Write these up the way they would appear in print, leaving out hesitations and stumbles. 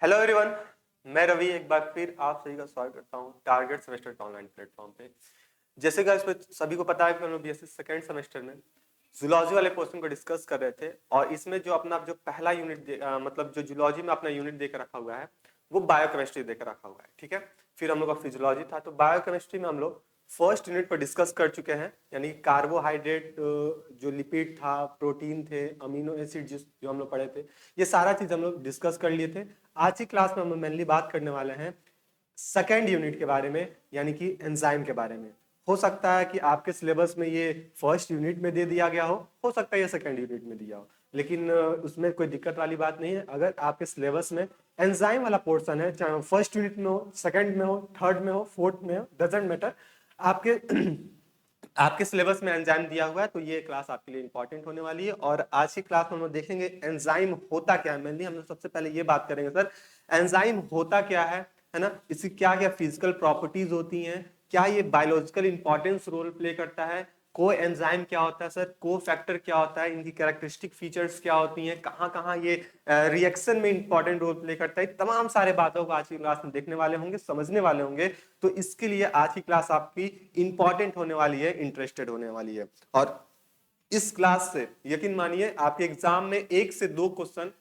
Hello everyone, मैं रवि एक बार फिर आप सभी का स्वागत करता हूं टारगेट सेमेस्टर के ऑनलाइन प्लेटफॉर्म पे। जैसे कि इस सभी को पता है कि हम लोग बीएससी सेकेंड सेमेस्टर में जूलॉजी वाले पोर्शन को डिस्कस कर रहे थे और इसमें जो अपना जो पहला यूनिट मतलब जो जूलॉजी में अपना यूनिट देकर रखा हुआ है वो बायोकेमिस्ट्री देकर रखा हुआ है। ठीक है, फिर हम लोग का फिजियोलॉजी था, तो बायोकेमिस्ट्री में हम लोग फर्स्ट यूनिट पर डिस्कस कर चुके हैं, यानी कार्बोहाइड्रेट, जो लिपिड था, प्रोटीन थे, अमीनो एसिड जो हम लोग पढ़े थे, ये सारा चीज हम लोग डिस्कस कर लिए थे। आज की क्लास में हम मेनली बात करने वाले हैं सेकेंड यूनिट के बारे में, यानी कि एंजाइम के बारे में। हो सकता है कि आपके सिलेबस में ये फर्स्ट यूनिट में दे दिया गया हो सकता है ये सेकेंड यूनिट में दिया हो, लेकिन उसमें कोई दिक्कत वाली बात नहीं है। अगर आपके सिलेबस में एंजाइम वाला पोर्शन है, चाहे फर्स्ट यूनिट में हो, सेकेंड में हो, थर्ड में हो, फोर्थ में हो, डजेंट मैटर, आपके आपके सिलेबस में एंजाइम दिया हुआ है तो ये क्लास आपके लिए इंपॉर्टेंट होने वाली है। और आज की क्लास में हम लोग देखेंगे एंजाइम होता क्या है। मेनली हम लोग सबसे पहले ये बात करेंगे सर एंजाइम होता क्या है ना, इसकी क्या क्या फिजिकल प्रॉपर्टीज होती हैं, क्या ये बायोलॉजिकल इंपॉर्टेंस रोल प्ले करता है, को एंजाइम क्या होता है सर, को फैक्टर क्या होता है, इनकी कैरेक्टरिस्टिक फीचर्स क्या होती हैं, कहाँ कहाँ ये रिएक्शन में इंपॉर्टेंट रोल प्ले करता है, तमाम सारे बातों को आज की क्लास में देखने वाले होंगे, समझने वाले होंगे। तो इसके लिए आज की क्लास आपकी इंपॉर्टेंट होने वाली है, इंटरेस्टेड होने वाली है। और इस क्लास से यकीन मानिए आपके एग्जाम में 1 से 2 क्वेश्चन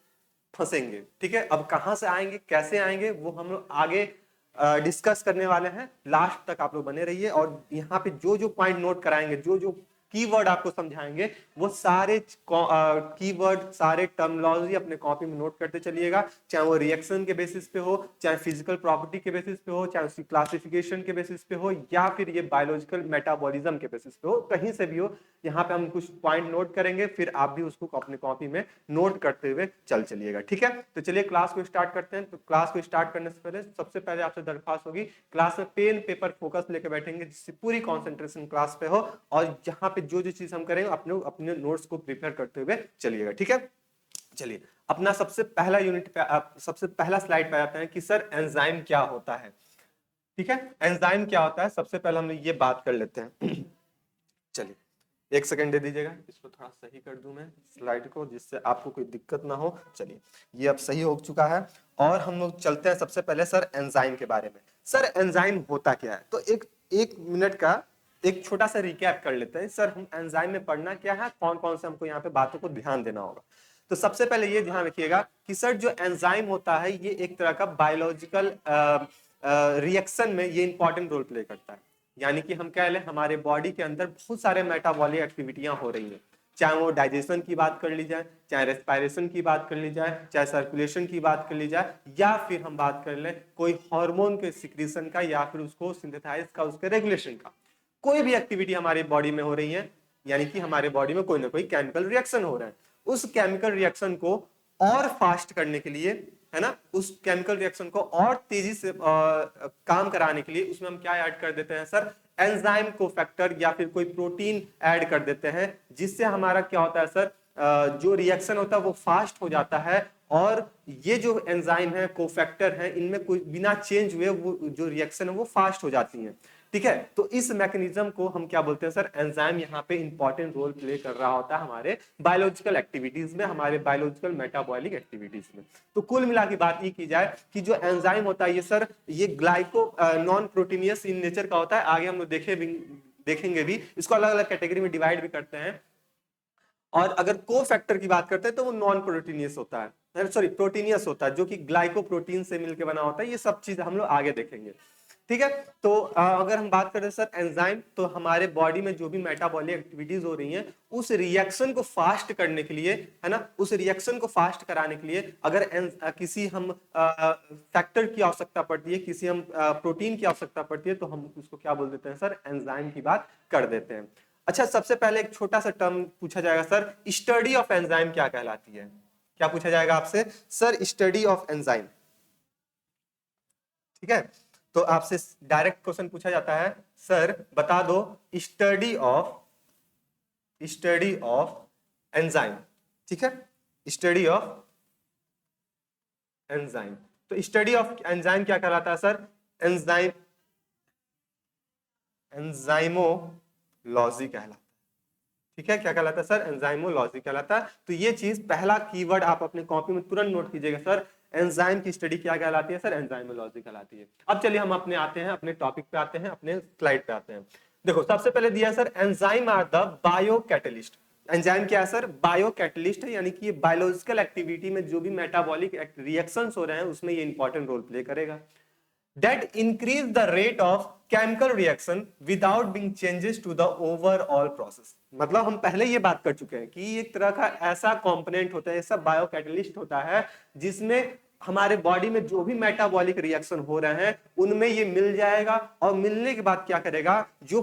फंसेंगे। ठीक है, अब कहां से आएंगे, कैसे आएंगे, वो हम लोग आगे डिस्कस करने वाले हैं। लास्ट तक आप लोग बने रहिए और यहाँ पे जो जो पॉइंट नोट कराएंगे, जो जो कीवर्ड आपको समझाएंगे, वो सारे कीवर्ड, सारे टर्मिनोलॉजी अपने कॉपी में नोट करते चलिएगा। चाहे वो रिएक्शन के बेसिस पे हो, चाहे फिजिकल प्रॉपर्टी के बेसिस पे हो, चाहे उसकी क्लासिफिकेशन के बेसिस पे हो, या फिर ये बायोलॉजिकल मेटाबॉलिज्म के बेसिस पे हो, कहीं से भी हो, यहाँ पे हम कुछ पॉइंट नोट करेंगे, फिर आप भी उसको अपने कॉपी में नोट करते हुए चलिएगा। ठीक है, तो चलिए क्लास को स्टार्ट करते हैं। तो क्लास को स्टार्ट करने से पहले सबसे पहले आपसे दरख्वास्त होगी, क्लास में पेन पेपर फोकस लेकर बैठेंगे, जिससे पूरी कॉन्सेंट्रेशन क्लास पे हो और जहां पे जो जो चीज हम करेंगे अपने अपने नोट्स को प्रिपेयर करते हुए चलिएगा। ठीक है, चलिए अपना सबसे पहला यूनिट पे सबसे पहला स्लाइड पे आते हैं कि सर एंजाइम क्या होता है। ठीक है, एंजाइम क्या होता है, सबसे पहले हम ये बात कर लेते हैं। चलिए 1 सेकंड दे दीजिएगा, इसको थोड़ा सही कर दूं मैं स्लाइड को, जिससे आपको कोई दिक्कत ना हो। चलिए ये अब सही हो चुका है और हम लोग चलते हैं सबसे पहले सर एंजाइम के बारे में। सर एंजाइम होता क्या है, तो एक मिनट का एक छोटा सा रिकैप कर लेते हैं। सर हम एंजाइम में पढ़ना क्या है, कौन कौन से हमको यहाँ पे बातों को ध्यान देना होगा। तो सबसे पहले ये ध्यान रखिएगा कि सर जो एंजाइम होता है ये एक तरह का बायोलॉजिकल रिएक्शन में ये इंपॉर्टेंट रोल प्ले करता है। यानी कि हम कह लें हमारे बॉडी के अंदर बहुत सारे मेटाबॉलिक एक्टिविटियां हो रही हैं, चाहे वो डाइजेशन की बात कर ली जाए, चाहे रेस्पिरेशन की बात कर ली जाए, चाहे सर्कुलेशन की बात कर ली जाए, या फिर हम बात कर लें कोई हार्मोन के सिक्रीशन का, या फिर उसको सिंथेसाइज का, उसके रेगुलेशन का। कोई भी एक्टिविटी हमारी बॉडी में हो रही है, यानी कि हमारे बॉडी में कोई ना कोई केमिकल रिएक्शन हो रहा है। उस केमिकल रिएक्शन को और फास्ट करने के लिए, है ना, उस केमिकल रिएक्शन को और तेजी से काम कराने के लिए उसमें हम क्या ऐड कर देते हैं सर, एंजाइम को फैक्टर या फिर कोई प्रोटीन ऐड कर देते हैं, जिससे हमारा क्या होता है सर, जो रिएक्शन होता है वो फास्ट हो जाता है। और ये जो एंजाइम है, कोफैक्टर है, इनमें कोई बिना चेंज हुए वो जो रिएक्शन है वो फास्ट हो जाती है। ठीक है, तो इस मैकेनिज्म को हम क्या बोलते हैं सर, एंजाइम यहाँ पे इंपॉर्टेंट रोल प्ले कर रहा होता है हमारे बायोलॉजिकल एक्टिविटीज में, हमारे बायोलॉजिकल मेटाबॉलिक एक्टिविटीज में। तो कुल मिला के बात ये की जाए कि जो एंजाइम होता है ये सर, ये glyco non proteinaceous in nature का होता है। आगे हम लोग देखेंगे भी, इसको अलग अलग कैटेगरी में डिवाइड भी करते हैं। और अगर को फैक्टर की बात करते हैं तो वो नॉन प्रोटीनियस होता है, सॉरी प्रोटीनियस होता है, जो कि ग्लाइकोप्रोटीन से मिलकर बना होता है। ये सब चीज हम लोग आगे देखेंगे। ठीक है, तो अगर हम बात करें सर एंजाइम, तो हमारे बॉडी में जो भी मेटाबॉलिक एक्टिविटीज हो रही हैं उस रिएक्शन को फास्ट करने के लिए, है ना, उस रिएक्शन को फास्ट कराने के लिए अगर किसी हम फैक्टर की आवश्यकता पड़ती है, किसी हम प्रोटीन की आवश्यकता पड़ती है, तो हम उसको क्या बोल देते हैं सर, एंजाइम की बात कर देते हैं। अच्छा, सबसे पहले एक छोटा सा टर्म पूछा जाएगा सर, स्टडी ऑफ एंजाइम क्या कहलाती है। क्या पूछा जाएगा आपसे सर, स्टडी ऑफ एंजाइम। ठीक है, तो आपसे डायरेक्ट क्वेश्चन पूछा जाता है, सर बता दो स्टडी ऑफ एंजाइम। ठीक है, स्टडी ऑफ एंजाइम, तो स्टडी ऑफ एंजाइम क्या कहलाता है सर, एंजाइमोलॉजी कहलाता है। ठीक है, क्या कहलाता है सर, एंजाइमोलॉजी कहलाता है। तो ये चीज पहला कीवर्ड आप अपने कॉपी में तुरंत नोट कीजिएगा सर, एंजाइम की स्टडी क्या कहलाती है सर? एंजाइमोलॉजी कहलाती है। अब चलिए हम अपने टॉपिक पे आते हैं, अपने स्लाइड पे आते हैं। देखो सबसे पहले दिया है sir, enzyme are the biocatalyst. Enzyme क्या है सर? बायो कैटलिस्ट है, यानी कि ये बायोलॉजिकल एक्टिविटी में जो भी मेटाबॉलिक रिएक्शंस हो रहे हैं उसमें ये इंपॉर्टेंट रोल प्ले करेगा। that increase the rate of chemical reaction without being changes to the overall process। मतलब हम पहले ये बात कर चुके हैं कि एक तरह का ऐसा कंपोनेंट होता है, ऐसा बायो कैटलिस्ट होता है जिसमें हमारे बॉडी में जो भी मेटाबॉलिक रिएक्शन हो रहे हैं उनमें ये मिल जाएगा, और मिलने के बाद क्या करेगा, जो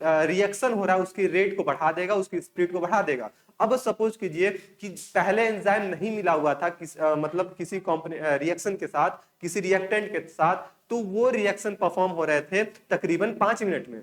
रिएक्शन हो रहा है उसकी रेट को बढ़ा देगा, उसकी स्पीड को बढ़ा देगा। अब सपोज कीजिए कि पहले एंजाइम नहीं मिला हुआ था मतलब किसी रिएक्शन के साथ, किसी रिएक्टेंट के साथ, तो वो रिएक्शन परफॉर्म हो रहे थे तकरीबन 5 मिनट में।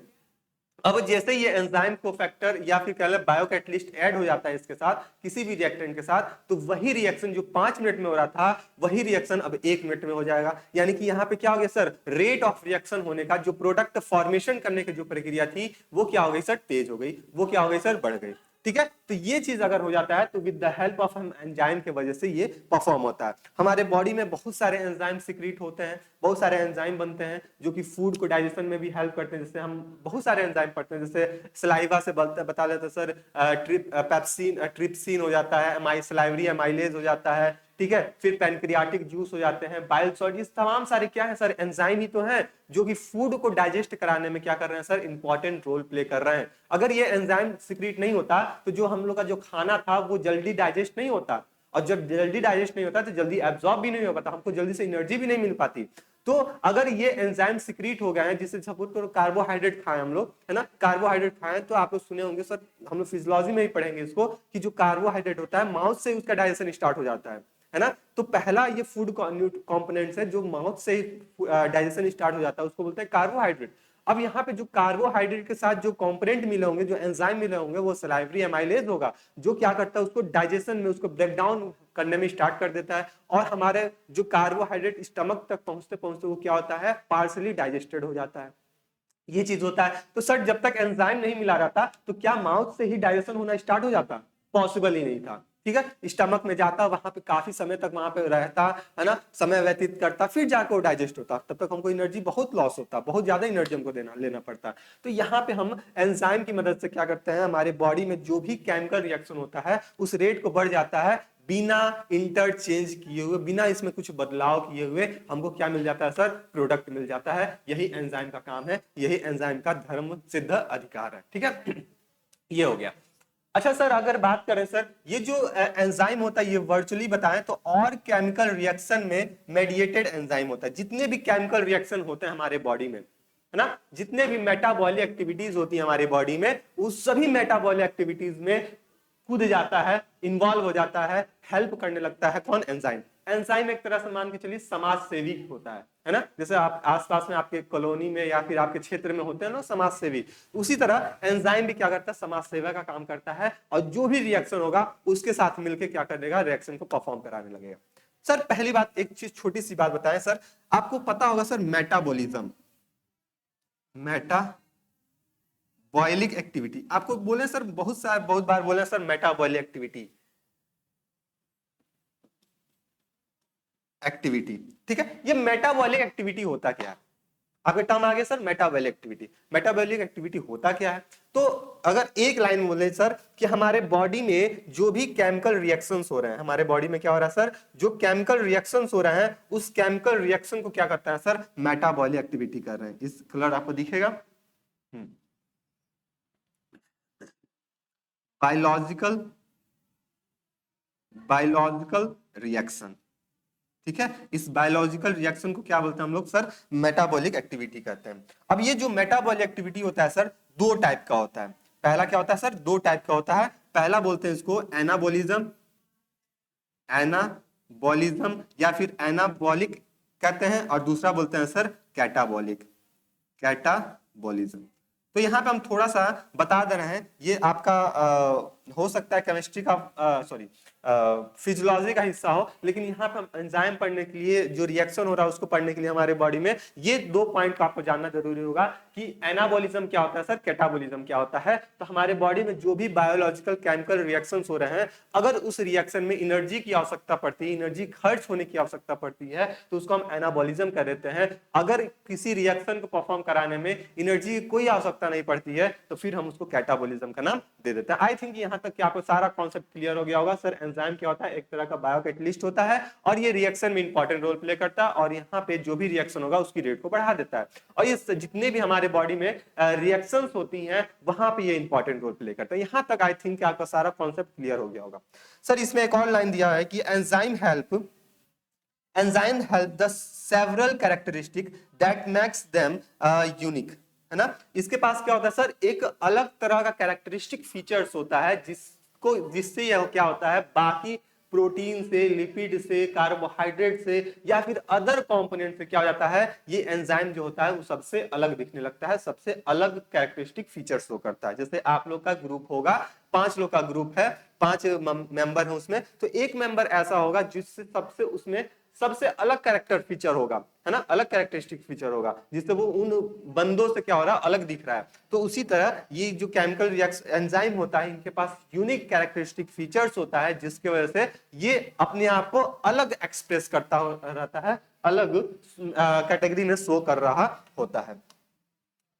अब जैसे ये एंजाइम को फैक्टर या फिर कह लें बायो कैटलिस्ट ऐड हो जाता है इसके साथ, किसी भी रिएक्टेंट के साथ, तो वही रिएक्शन जो 5 मिनट में हो रहा था वही रिएक्शन अब 1 मिनट में हो जाएगा। यानी कि यहाँ पे क्या हो गया सर, रेट ऑफ रिएक्शन होने का, जो प्रोडक्ट फॉर्मेशन करने की जो प्रक्रिया थी वो क्या हो गई सर, तेज हो गई, वो क्या हो गई सर, बढ़ गई। ठीक है, तो ये चीज अगर हो जाता है तो with the help of enzyme के वजह से ये परफॉर्म होता है। हमारे बॉडी में बहुत सारे एंजाइम सिक्रीट होते हैं, बहुत सारे एंजाइम बनते हैं जो कि फूड को डाइजेशन में भी हेल्प करते हैं। जैसे हम बहुत सारे एंजाइम पढ़ते हैं, जैसे सलाइवा से बता लेते हैं सर, ट्रिप्सिन हो जाता है, सलाइवरी एमाइलेज हो जाता है, ठीक है, फिर पैनक्रियाटिक जूस हो जाते हैं, बाइल सॉल्ट, ये तमाम सारे क्या है सर, एंजाइम ही तो हैं जो कि फूड को डाइजेस्ट कराने में क्या कर रहे हैं सर, इंपॉर्टेंट रोल प्ले कर रहे हैं। अगर ये एंजाइम सिक्रीट नहीं होता तो जो हम लोग का जो खाना था वो जल्दी डाइजेस्ट नहीं होता, और जब जल्दी डाइजेस्ट नहीं होता तो जल्दी एब्जॉर्ब भी नहीं हो पाता, हमको जल्दी से एनर्जी भी नहीं मिल पाती। तो अगर ये एंजाइम सिक्रीट हो गए हैं, जिससे सपोज करो कार्बोहाइड्रेट खाएं हम लोग, है ना, कार्बोहाइड्रेट खाएं, तो आप लोग सुने होंगे सर, हम लोग फिजियोलॉजी में ही पढ़ेंगे इसको, कि जो कार्बोहाइड्रेट होता है माउथ से उसका डाइजेशन स्टार्ट हो जाता है ना। तो पहला ये फूड कंपोनेंट्स है जो माउथ से डाइजेशन स्टार्ट हो जाता है, उसको बोलते हैं कार्बोहाइड्रेट। अब यहाँ पे जो कार्बोहाइड्रेट के साथ जो कंपोनेंट मिले होंगे, जो एंजाइम मिले होंगे, वो सलाइवरी एमाइलेज होगा, जो क्या करता है, उसको डाइजेशन में, उसको ब्रेक डाउन करने में स्टार्ट कर देता है, और हमारे जो कार्बोहाइड्रेट स्टमक तक पहुंचते पहुंचते वो क्या होता है, पार्सली डाइजेस्टेड हो जाता है। ये चीज होता है। तो सर जब तक एंजाइम नहीं मिला रहता तो क्या माउथ से ही डाइजेशन होना स्टार्ट हो जाता? पॉसिबल ही नहीं था। ठीक है, स्टमक में जाता, वहां पे काफी समय तक वहां पे रहता, है ना, समय व्यतीत करता, फिर जाकर वो डाइजेस्ट होता, तब तक हमको एनर्जी बहुत लॉस होता, बहुत ज्यादा एनर्जी हमको लेना पड़ता। तो यहाँ पे हम एंजाइम की मदद से क्या करते हैं, हमारे बॉडी में जो भी केमिकल रिएक्शन होता है उस रेट को बढ़ जाता है, बिना इंटरचेंज किए हुए, बिना इसमें कुछ बदलाव किए हुए हमको क्या मिल जाता है सर, प्रोडक्ट मिल जाता है। यही एंजाइम का काम है, यही एंजाइम का धर्म सिद्ध अधिकार है। ठीक है, ये हो गया। अच्छा सर, अगर बात करें सर, ये जो एंजाइम होता है ये वर्चुअली बताएं तो और केमिकल रिएक्शन में मेडिएटेड एंजाइम होता है। जितने भी केमिकल रिएक्शन होते हैं हमारे बॉडी में, है ना, जितने भी मेटाबॉलिक एक्टिविटीज होती है हमारी बॉडी में, उस सभी मेटाबॉलिक एक्टिविटीज में कूद जाता है, इन्वॉल्व हो जाता है, हेल्प करने लगता है कौन, एंजाइम। एंजाइम एक तरह से मान के चलिए समाज सेवी होता है ना, जैसे आप आसपास में आपके कॉलोनी में या फिर आपके क्षेत्र में होते हैं ना समाज सेवी, उसी तरह एंजाइम भी क्या करता है, समाज सेवा का काम करता है, और जो भी रिएक्शन होगा उसके साथ मिलकर क्या कर देगा, रिएक्शन को परफॉर्म कराने लगेगा। सर पहली बात, एक चीज छोटी सी बात बताएं सर, आपको पता होगा सर मेटाबॉलिज्म, मेटाबॉलिक एक्टिविटी, आपको बोले सर, बहुत बार बोले सर मेटाबॉलिक एक्टिविटी, ठीक है, ये मेटाबॉलिक एक्टिविटी होता क्या है, आपके टर्म आ गया sir, metabolic activity. Metabolic activity होता क्या है, तो अगर एक लाइन बोले सर कि हमारे बॉडी में जो भी केमिकल रिएक्शंस हो रहे हैं, हमारे बॉडी में क्या हो रहा है सर, जो केमिकल रिएक्शंस हो रहे हैं उस केमिकल रिएक्शन को क्या करता है सर, मेटाबॉलिक एक्टिविटी कर रहे हैं। इस कलर आपको दिखेगा, बायोलॉजिकल रिएक्शन, ठीक है, इस बायोलॉजिकल रिएक्शन को क्या बोलते हैं हम लोग सर, मेटाबॉलिक एक्टिविटी कहते हैं। अब ये जो मेटाबॉलिक एक्टिविटी होता है सर, दो टाइप का होता है। पहला क्या होता है सर, दो टाइप का होता है। पहला बोलते हैं इसको एनाबॉलिज्म या फिर एनाबॉलिक कहते हैं, और दूसरा बोलते हैं सर कैटाबॉलिज्म। तो यहाँ पे हम थोड़ा सा बता दे रहे हैं, ये आपका हो सकता है केमिस्ट्री का सॉरी फिजियोलॉजी का हिस्सा हो, लेकिन यहाँ पे हम एंजाइम पढ़ने के लिए, जो रिएक्शन हो रहा है उसको पढ़ने के लिए हमारे बॉडी में ये 2 पॉइंट का आपको जानना जरूरी होगा कि एनाबॉलिज्म क्या होता है सर, कैटाबॉलिज्म क्या होता है। तो हमारे बॉडी में जो भी बायोलॉजिकल केमिकल रिएक्शंस हो रहे हैं, अगर उस रिएक्शन में एनर्जी की आवश्यकता पड़ती है, एनर्जी खर्च होने की आवश्यकता पड़ती है, तो उसको हम एनाबॉलिज्म कर देते हैं। अगर किसी रिएक्शन को परफॉर्म कराने में एनर्जी की कोई आवश्यकता नहीं पड़ती है, तो फिर हम उसको कैटाबॉलिज्म का नाम दे देते हैं। आई थिंक यहाँ तक कि आपको सारा कॉन्सेप्ट क्लियर हो गया होगा। सर एंजाइम क्या होता है, एक तरह का बायोकैटलिस्ट होता है और ये रिएक्शन में इंपॉर्टेंट रोल प्ले करता है, और यहाँ पे जो भी रिएक्शन होगा उसकी रेट को बढ़ा देता है। और ये जितने भी हमारे बॉडी में रिएक्शंस होती हैं वहां पे ये इंपॉर्टेंट रोल प्ले करता है। यहाँ तक आई थिंक आपका सारा कॉन्सेप्ट क्लियर हो गया होगा। सर इसमें एक और लाइन दिया है कि enzyme help the several characteristic that makes them unique, है ना। इसके पास क्या होता है सर, एक अलग तरह का कैरेक्टरिस्टिक फीचर्स होता है जिससे यह क्या होता है, बाकी प्रोटीन से, लिपिड से, कार्बोहाइड्रेट से या फिर अदर कंपोनेंट से क्या हो जाता है, ये एंजाइम जो होता है वो सबसे अलग दिखने लगता है, सबसे अलग कैरेक्टरिस्टिक फीचर्स शो करता है। जैसे आप लोग का ग्रुप होगा, 5 लोग का ग्रुप है, 5 मेंबर है उसमें, तो एक मेंबर ऐसा होगा जिससे उसमें सबसे अलग कैरेक्टर फीचर होगा, है ना, अलग कैरेक्टरिस्टिक फीचर होगा, जिससे वो उन बंदों से क्या हो रहा है, अलग दिख रहा है। तो उसी तरह ये जो केमिकल रिएक्शन एंजाइम होता है, इनके पास यूनिक कैरेक्टरिस्टिक फीचर्स होता है, जिसके वजह से ये अपने आप को अलग एक्सप्रेस करता रहता है, अलग कैटेगरी में शो कर रहा होता है।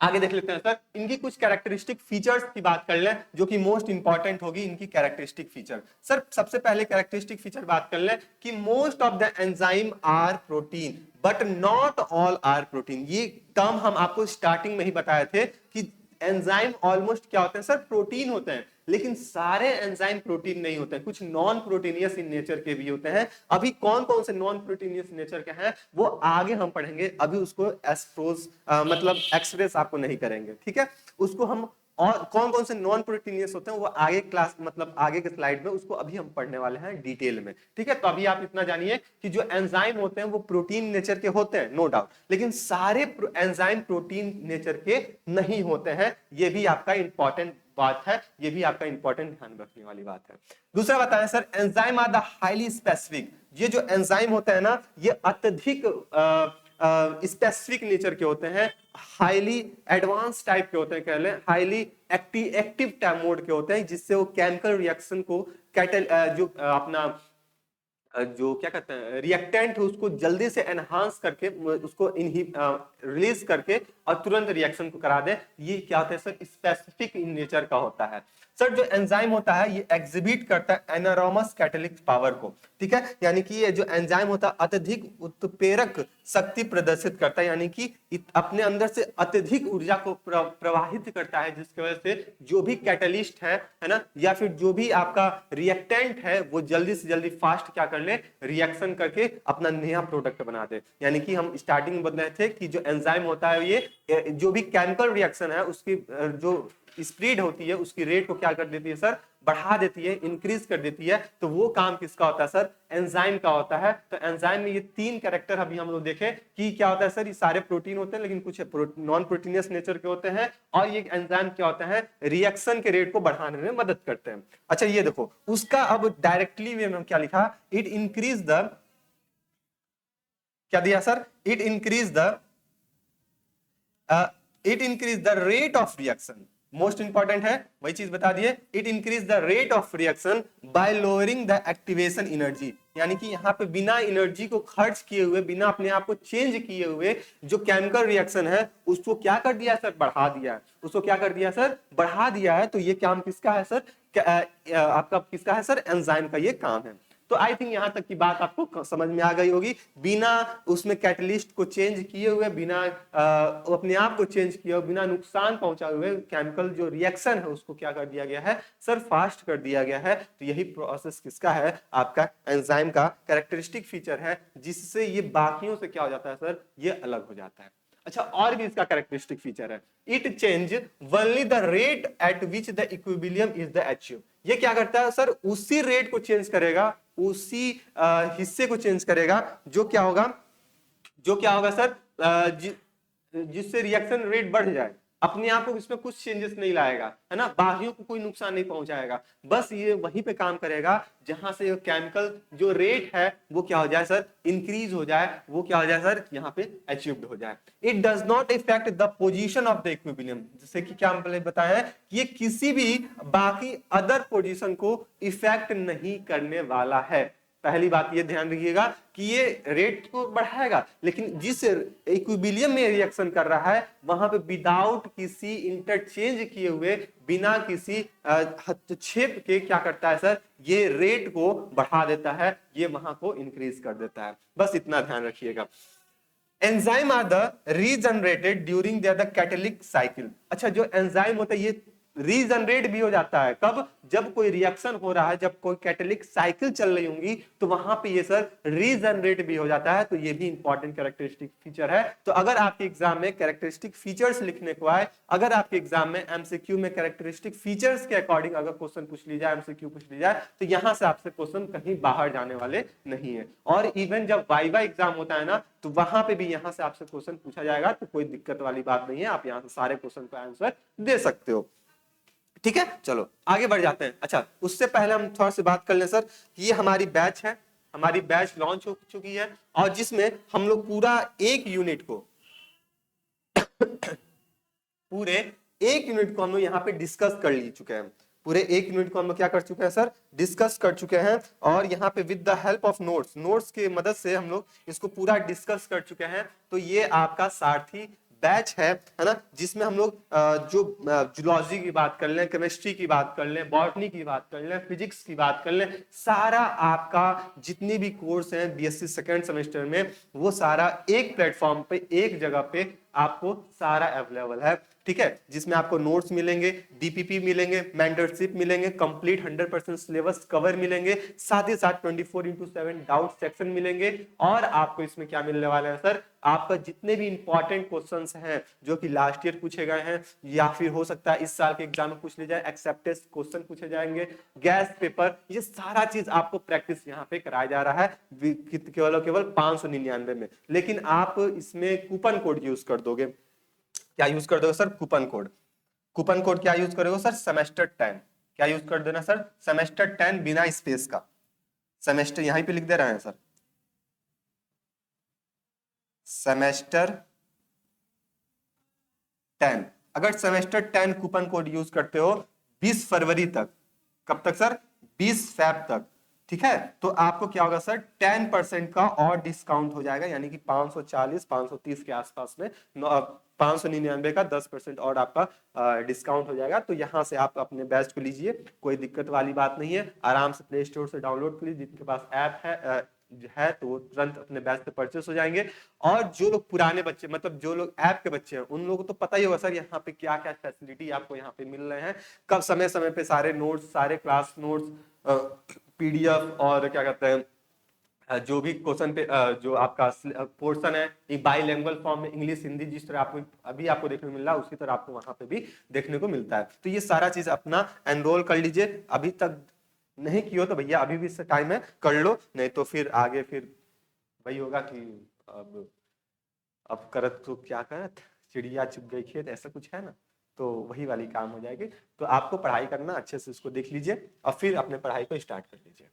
आगे देख लेते हैं सर, इनकी कुछ कैरेक्टरिस्टिक फीचर्स की बात कर लें, जो कि मोस्ट इंपॉर्टेंट होगी इनकी कैरेक्टरिस्टिक फीचर। सर सबसे पहले कैरेक्टरिस्टिक फीचर बात कर लें कि most of the enzyme are protein but not all are protein. ये टर्म हम आपको स्टार्टिंग में ही बताए थे कि एंजाइम ऑलमोस्ट क्या होते हैं सर, प्रोटीन होते हैं, लेकिन सारे एंजाइम प्रोटीन नहीं होते हैं, कुछ नॉन प्रोटीनियस इन नेचर के भी होते हैं। अभी कौन कौन से नॉन प्रोटीनियस नेचर के हैं वो आगे हम पढ़ेंगे, अभी उसको एक्सप्रोज मतलब एक्सप्रेस आपको नहीं करेंगे, ठीक है। उसको हम, और कौन कौन से नॉन प्रोटीनियस होते हैं वो आगे क्लास मतलब आगे के स्लाइड में उसको अभी हम पढ़ने वाले हैं डिटेल में, ठीक है। तो अभी आप इतना जानिए कि जो एंजाइम होते हैं वो प्रोटीन नेचर के होते हैं, नो डाउट, लेकिन सारे एंजाइम प्रोटीन नेचर के नहीं होते हैं। ये भी आपका इंपॉर्टेंट बात है, ये भी आपका इंपॉर्टेंट ध्यान रखने वाली बात है। दूसरा बताएं sir, enzyme are the highly specific. ये जो एंजाइम होता है ना, ये अत्यधिक स्पेसिफिक नेचर के होते हैं, हाईली एडवांस टाइप के होते हैं, कह लें हाईली एक्टिव टाइप मोड के होते हैं, जिससे वो केमिकल रिएक्शन को जो अपना जो क्या कहते हैं रिएक्टेंट है उसको जल्दी से एनहांस करके उसको रिलीज करके और तुरंत रिएक्शन को करा दे। ये क्या होता है सर, स्पेसिफिक इन नेचर का होता है। सर जो एंजाइम होता है ये एग्जिबिट करता है एनारोमस कैटालिटिक पावर को, ठीक है, यानी कि ये जो एंजाइम होता है अत्यधिक उत्प्रेरक शक्ति प्रदर्शित करता है, यानी कि अपने अंदर से अत्यधिक ऊर्जा को प्रवाहित करता है, जिसकी वजह से जो भी कैटलिस्ट है ना, या फिर जो भी आपका रिएक्टेंट है वो जल्दी से जल्दी फास्ट क्या कर ले, रिएक्शन करके अपना नया प्रोडक्ट बना दे। यानी कि हम स्टार्टिंग में बताए थे कि जो एंजाइम होता है ये जो भी केमिकल रिएक्शन है उसकी जो स्पीड होती है उसकी रेट को क्या कर देती है सर, बढ़ा देती है, इंक्रीज कर देती है। तो वो काम किसका होता है सर, एंजाइम का होता है। तो एंजाइम में ये 3 कैरेक्टर अभी हम लोग देखे कि क्या होता है सर, ये सारे प्रोटीन होते हैं लेकिन कुछ नॉन प्रोटीनियस नेचर के होते हैं, और ये एंजाइम क्या होता है, रिएक्शन के रेट को बढ़ाने में मदद करते हैं। अच्छा ये देखो उसका अब डायरेक्टली वे में क्या लिखा, इट इंक्रीज द, क्या दिया sir, it increase the rate of reaction. Most important है, वही चीज बता दिए, it increase the rate of reaction by lowering the activation energy. यानी कि यहाँ पे बिना एनर्जी को खर्च किए हुए, बिना अपने आप को चेंज किए हुए जो केमिकल रिएक्शन है उसको क्या कर दिया सर, बढ़ा दिया है। उसको क्या कर दिया सर, बढ़ा दिया है। तो ये काम किसका है सर, आपका किसका है सर, एंजाइम का ये काम है। तो आई थिंक यहां तक की बात आपको समझ में आ गई होगी। बिना उसमें कैटलिस्ट को चेंज किए हुए, बिना अपने आप को चेंज किए हुए, बिना नुकसान पहुंचाए हुए केमिकल जो रिएक्शन है उसको क्या कर दिया गया है सर, फास्ट कर दिया गया है। तो यही प्रोसेस किसका है, आपका एंजाइम का कैरेक्टरिस्टिक फीचर है, जिससे ये बाकियों से क्या हो जाता है सर, ये अलग हो जाता है। अच्छा और भी इसका कैरेक्टरिस्टिक फीचर है, it change only the rate at which the equilibrium is the achieved. ये क्या करता है सर, उसी रेट को चेंज करेगा, उसी हिस्से को चेंज करेगा जो क्या होगा सर, जिससे रिएक्शन रेट बढ़ जाए, अपने आप को इसमें कुछ चेंजेस नहीं लाएगा, है ना, बाकियों को कोई नुकसान नहीं पहुंचाएगा, बस ये वहीं पे काम करेगा जहां से केमिकल जो रेट है वो क्या हो जाए सर, इंक्रीज हो जाए, वो क्या हो जाए सर, यहाँ पे अचीव्ड हो जाए। It does not effect the position of the equilibrium, जैसे कि क्या हम पहले बताया है कि ये किसी भी बाकी अदर पोजीशन को इफेक्ट नहीं करने वाला है। पहली बात ये ध्यान रखिएगा कि ये रेट को बढ़ाएगा, लेकिन जिस इक्विलिब्रियम में रिएक्शन कर रहा है वहां पे विदाउट किसी इंटरचेंज किए हुए, बिना किसी हस्तक्षेप के क्या करता है सर, ये रेट को बढ़ा देता है, ये वहां को इंक्रीज कर देता है। बस इतना ध्यान रखिएगा। Enzyme are the regenerated during the catalytic cycle. अच्छा, जो एंजाइम होता है ये रीजनरेट भी हो जाता है कब, जब कोई रिएक्शन हो रहा है, जब कोई कैटालिटिक साइकिल चल रही होंगी तो वहां पे ये सर रीजनरेट भी हो जाता है। तो ये भी इंपॉर्टेंट कैरेक्टरिस्टिक फीचर है। तो अगर आपके एग्जाम में कैरेक्टरिस्टिक फीचर्स लिखने को आए, अगर आपके एग्जाम में एमसीक्यू में कैरेक्टरिस्टिक फीचर्स के अकॉर्डिंग अगर क्वेश्चन पूछ ली जाए, एमसीक्यू पूछ ली जाए, तो यहां से आपसे क्वेश्चन कहीं बाहर जाने वाले नहीं है। और इवन जब वाइवा एग्जाम होता है ना, तो वहां पे भी यहां से आपसे क्वेश्चन पूछा जाएगा, तो कोई दिक्कत वाली बात नहीं है, आप यहां से सारे क्वेश्चन का आंसर दे सकते हो। ठीक है, चलो आगे बढ़ जाते हैं। अच्छा, उससे पहले हम थोड़ा सी बात कर लें सर, ये हमारी बैच है, हमारी बैच लॉन्च हो चुकी है, और जिसमें हम लोग पूरा एक यूनिट को पूरे एक यूनिट को हम लोग यहाँ पे डिस्कस कर ली चुके हैं। पूरे एक यूनिट को हम लोग क्या कर चुके हैं सर, डिस्कस कर चुके हैं। और यहाँ पे with the help of notes, notes की मदद से हम लोग इसको पूरा डिस्कस कर चुके हैं। तो ये आपका सारथी बैच है ना, जिसमें हम लोग जो जूलॉजी की बात कर लें, केमिस्ट्री की बात कर लें, बॉटनी की बात कर लें, फिजिक्स की बात कर लें, सारा आपका जितनी भी कोर्स हैं बीएससी सेकेंड सेमेस्टर में, वो सारा एक प्लेटफॉर्म पे, एक जगह पे आपको सारा अवेलेबल है। ठीक है, जिसमें आपको नोट्स मिलेंगे, डीपीपी मिलेंगे, मेंटरशिप मिलेंगे, कंप्लीट 100% सिलेबस कवर मिलेंगे, साथ ही साथ 24/7 डाउट सेक्शन मिलेंगे। और आपको इसमें क्या मिलने वाला है सर, आपका जितने भी इंपॉर्टेंट क्वेश्चंस हैं जो कि लास्ट ईयर पूछे गए हैं, या फिर हो सकता है इस साल के एग्जाम में पूछ ले जाए, एक्सेप्टेंस क्वेश्चन पूछे जाएंगे, गैस पेपर, ये सारा चीज आपको प्रैक्टिस यहाँ पे कराया जा रहा है केवल 599 में। लेकिन आप इसमें कूपन कोड यूज कर दोगे। क्या यूज कर दोगे sir, coupon code. Coupon code क्या यूज करोगे सर, सेमेस्टर 10। क्या यूज कर देना सर, सेमेस्टर 10 बिना स्पेस का, सेमेस्टर यहीं पे लिख दे रहे हैं सर, सेमेस्टर 10। अगर सेमेस्टर 10 कूपन कोड यूज करते हो 20 फरवरी तक, कब तक सर, 20 फैब तक, ठीक है, तो आपको क्या होगा सर, 10% का और डिस्काउंट हो जाएगा, यानी कि 540 530 के आसपास में 599 का 10% और आपका डिस्काउंट हो जाएगा। तो यहाँ से आप अपने बैच को लीजिए, कोई दिक्कत वाली बात नहीं है, आराम से प्ले स्टोर से डाउनलोड कर लीजिए, जिनके पास ऐप है तो वो तुरंत अपने बैच से परचेस हो जाएंगे। और जो लोग पुराने बच्चे, मतलब जो लोग ऐप के बच्चे हैं, उन लोगों को तो पता ही होगा सर यहाँ पे क्या क्या फैसिलिटी आपको यहाँ पे मिल रहे हैं, कब समय समय पे सारे नोट्स, सारे क्लास नोट्स, पीडीएफ, और क्या कहते हैं जो भी क्वेश्चन पे जो आपका पोर्शन है बाइलिंगुअल फॉर्म में, इंग्लिश हिंदी, जिस तरह आपको अभी आपको देखने को मिल रहा है उसी तरह आपको वहां पे भी देखने को मिलता है। तो ये सारा चीज अपना एनरोल कर लीजिए, अभी तक नहीं किया तो भैया अभी भी इससे टाइम है, कर लो, नहीं तो फिर आगे फिर वही होगा कि अब करत तो क्या करत, चिड़िया चुग गई खेत, ऐसा कुछ है ना, तो वही वाली काम हो जाएगी। तो आपको पढ़ाई करना, अच्छे से इसको देख लीजिए और फिर अपने पढ़ाई को स्टार्ट कर लीजिए।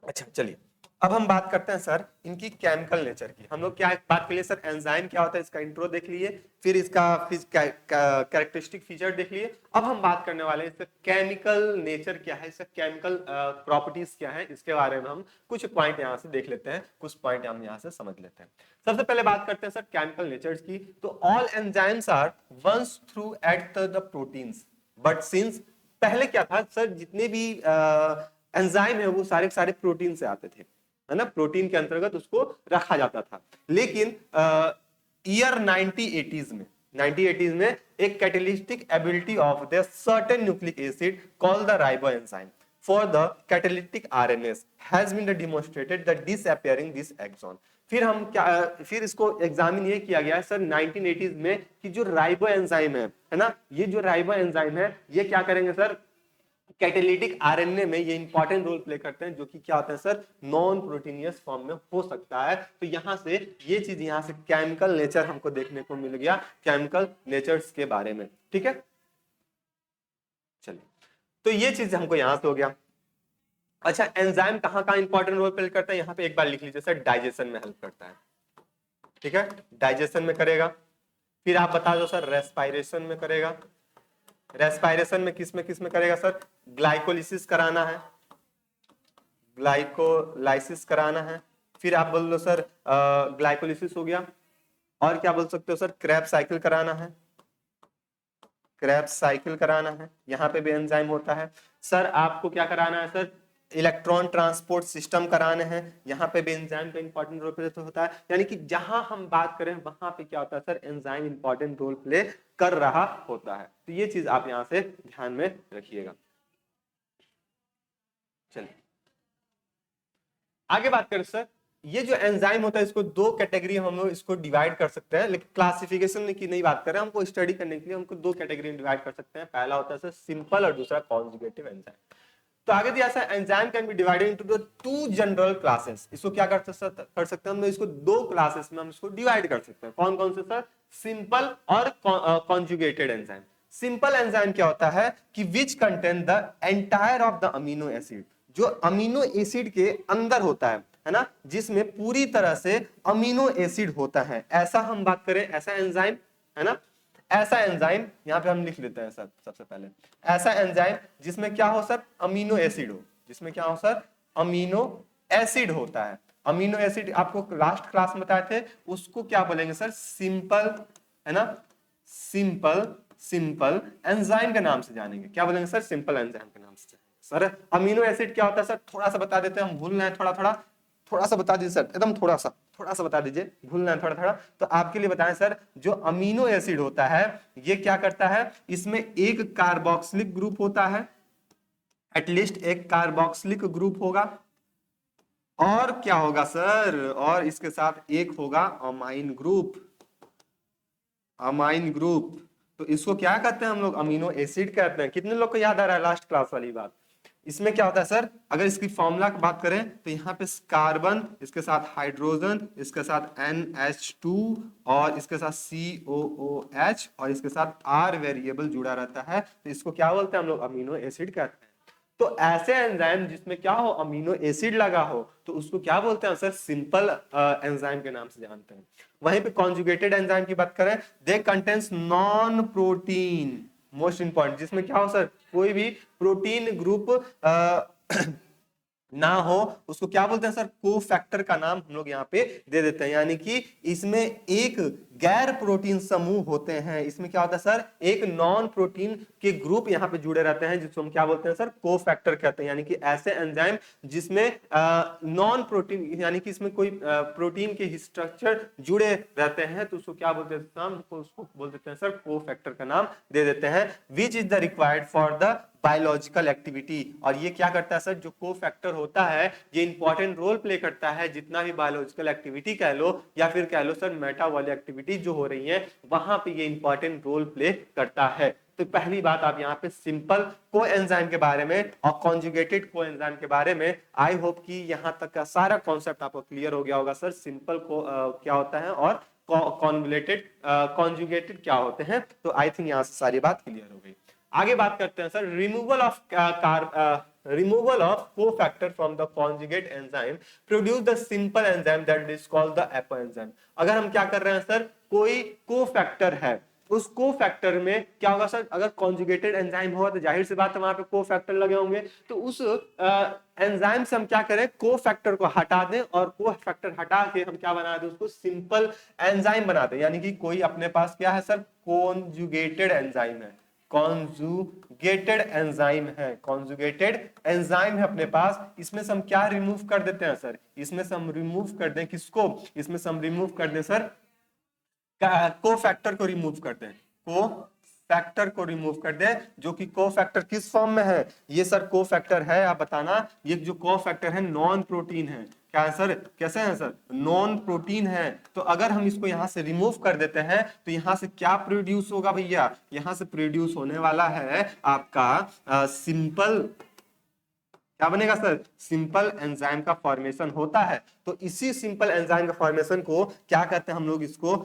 अच्छा चलिए, अब हम बात करते हैं सर इनकी केमिकल नेचर की। हम लोग क्या बात करिए सर, एंजाइम क्या होता है इसका इंट्रो देख लिए, फिर इसका कैरेक्टरिस्टिक फीचर देख लिए। अब हम बात करने वाले हैं इसका केमिकल नेचर क्या है, इसका केमिकल प्रॉपर्टीज क्या है, इसके बारे में हम कुछ पॉइंट यहाँ से देख लेते हैं, कुछ पॉइंट हम यहाँ से समझ लेते हैं। सबसे पहले बात करते हैं सर केमिकल नेचर्स की। तो all enzymes are once through at the proteins, but since, पहले क्या था सर, जितने भी एंजाइम है वो सारे सारे प्रोटीन से आते थे, है ना, प्रोटीन के अंतर्गत उसको रखा जाता था। लेकिन ईयर 1980s में एक catalytic ability of the certain nucleic acid called the ribozyme for the catalytic RNAs has been demonstrated the disappearing this exon. फिर हम क्या, फिर इसको एग्जामिन ये किया गया है सर 1980s में कि जो राइबोएंजाइम है ना, ये जो राइबोएंजाइम है ये क्या करेंगे सर, कैटालिटिक आरएनए में ये इंपॉर्टेंट रोल प्ले करते हैं, जो कि क्या होता है सर, नॉन प्रोटीनियस फॉर्म में हो सकता है। तो यहां से ये चीज, यहां से केमिकल नेचर हमको देखने को मिल गया, केमिकल नेचर्स के बारे में। ठीक है, चलिए, तो ये चीज हमको यहां से हो गया। अच्छा, एंजाइम कहाँ कहाँ इंपॉर्टेंट रोल प्ले करता है, यहाँ पे एक बार लिख लीजिए सर, डाइजेशन में हेल्प करता है। ठीक है, डाइजेशन में करेगा। फिर आप बता दो सर, रेस्पायरेशन में करेगा। रेस्पायरेशन में किस में करेगा सर, ग्लाइकोलिसिस कराना है, ग्लाइकोलाइसिस कराना है। फिर आप बोल लो सर ग्लाइकोलिसिस हो गया, और क्या बोल सकते हो सर, क्रैब साइकिल कराना है, क्रैब साइकिल कराना है, यहाँ पे भी एंजाइम होता है। सर आपको क्या कराना है सर, इलेक्ट्रॉन ट्रांसपोर्ट सिस्टम कराने हैं, यहाँ पे भी एंजाइम का इंपॉर्टेंट रोल प्ले होता है। यानी कि जहां हम बात करें वहां पे क्या होता है sir, enzyme important role play कर रहा होता है। तो ये चीज आप यहां से ध्यान में रखिएगा। चलिए आगे बात करें सर, ये जो एंजाइम होता है इसको दो कैटेगरी हम लोग इसको डिवाइड कर सकते हैं, लेकिन क्लासिफिकेशन की नहीं बात कर रहे हैं, हमको स्टडी करने के लिए हमको दो कैटेगरी में डिवाइड कर सकते हैं। पहला होता है सर सिंपल और दूसरा कॉन्जुगेटिव एंजाइम। तो आगे दिया sir, enzyme can be divided into the two general classes. इसको क्या कर सकते हैं हम, इसको दो क्लासेस में हम इसको डिवाइड कर सकते हैं। कौन कौन से सर, सिंपल और कॉन्जुगेटेड एंजाइम। सिंपल एंजाइम क्या होता है कि which contain the entire of the amino acid, जो अमीनो एसिड के अंदर होता है ना, जिसमें पूरी तरह से अमीनो एसिड होता है, ऐसा हम बात करें, ऐसा एंजाइम है ना। ऐसा एंजाइम यहां पे हम लिख लेते हैं सर, सबसे पहले ऐसा एंजाइम जिसमें क्या हो सर, अमीनो एसिड हो, जिसमें क्या हो सर, अमीनो एसिड होता है। अमीनो एसिड आपको लास्ट क्लास में बताए थे, उसको क्या बोलेंगे सर, सिंपल, है ना, सिंपल एंजाइम के नाम से जानेंगे। क्या बोलेंगे सर, सिंपल एंजाइम के नाम से। सर अमीनो एसिड क्या होता है सर, थोड़ा सा बता देते हैं, हम भूल रहे हैं, थोड़ा सा बता दीजिए सर, एकदम थोड़ा सा बता दीजिए, भूल रहे हैं थोड़ा। तो आपके लिए बताएं सर, जो अमीनो एसिड होता है ये क्या करता है, इसमें एक कार्बोक्सिलिक ग्रुप होता है, एटलीस्ट एक कार्बोक्सिलिक ग्रुप होगा, और क्या होगा सर, और इसके साथ एक होगा अमाइन ग्रुप। तो इसको क्या कहते हैं हम लोग, अमीनो एसिड कहते हैं। कितने लोग को याद आ रहा है लास्ट क्लास वाली बात। इसमें क्या होता है सर, अगर इसकी फॉर्मूला की बात करें तो यहाँ पे कार्बन, इसके साथ हाइड्रोजन, इसके साथ NH2 और इसके साथ COOH और इसके साथ R वेरिएबल जुड़ा रहता है। तो इसको क्या बोलते हैं हम लोग, अमीनो एसिड कहते हैं। तो ऐसे एंजाइम जिसमें क्या हो, अमीनो एसिड लगा हो, तो उसको क्या बोलते हैं सर, सिंपल एंजाइम के नाम से जानते हैं। वहीं पे कॉन्जुगेटेड एंजाइम की बात करें, they contains non protein, most important, जिसमें क्या हो सर, कोई भी प्रोटीन ग्रुप ना हो, उसको क्या बोलते हैं सर, कोफैक्टर का नाम हम लोग यहाँ पे दे देते हैं। यानी कि इसमें एक गैर प्रोटीन समूह होते हैं, इसमें क्या होता है सर, एक नॉन प्रोटीन के ग्रुप यहाँ पे जुड़े रहते हैं, जिसको हम क्या बोलते हैं सर, कोफैक्टर कहते हैं। यानी कि ऐसे एंजाइम जिसमें नॉन प्रोटीन, यानी कि इसमें कोई प्रोटीन के स्ट्रक्चर जुड़े रहते हैं, तो उसको क्या बोलते हैं, उसको बोल देते हैं सर, कोफैक्टर का नाम दे देते हैं। Which is the required for the biological activity. और ये क्या करता है सर, जो कोफैक्टर होता है ये इंपॉर्टेंट रोल प्ले करता है, जितना भी बायोलॉजिकल एक्टिविटी कह लो या फिर कह लो सर मेटाबॉलिक एक्टिविटी जो हो रही है, वहां पे ये इंपॉर्टेंट रोल प्ले करता है। तो पहली बात आप यहाँ पे सिंपल कोएंजाइम के बारे में और कॉन्जुगेटेड कोएंजाइम के बारे में, आई होप कि यहाँ तक का सारा कॉन्सेप्ट आपको क्लियर हो गया होगा सर। सिंपल को क्या होता है और कॉन्जुगेटेड क्या होते हैं। तो आई थिंक यहाँ से सारी बात क्लियर हो गई। आगे बात करते हैं sir, removal of cofactor from the conjugate enzyme produce the simple enzyme that is called the apoenzyme। अगर हम क्या कर रहे हैं सर, कोई कोफैक्टर है, उस कोफैक्टर में क्या होगा सर, अगर कॉन्जुगेटेड एंजाइम होगा तो जाहिर सी बात है वहां पे कोफैक्टर लगे होंगे। तो उस एंजाइम से हम क्या करें, कोफैक्टर को हटा दें, और कोफैक्टर हटा के हम क्या बना दें, उसको सिंपल एंजाइम बना दें। यानी कि कोई अपने पास क्या है सर, कॉन्जुगेटेड एंजाइम है, कॉन्जुगेटेड एंजाइम है अपने पास। इसमें से हम क्या रिमूव कर देते हैं सर, इसमें से हम रिमूव कर दें किसको, इसमें से हम रिमूव कर दें सर, कोफैक्टर को रिमूव करते हैं, फैक्टर को रिमूव कर दे, जो कि को फैक्टर किस फॉर्म में है? ये सर को फैक्टर है, आप बताना। ये जो को फैक्टर है नॉन प्रोटीन है। क्या है सर? कैसे है सर? नॉन प्रोटीन है। तो अगर हम इसको यहां से रिमूव कर देते हैं तो यहां से क्या प्रोड्यूस होगा भैया? यहां से प्रोड्यूस होने वाला है आपका सिंपल, क्या बनेगा सर? सिंपल एंजाइम का फॉर्मेशन होता है। तो इसी सिंपल एंजाइम का फॉर्मेशन को क्या कहते हैं हम लोग? इसको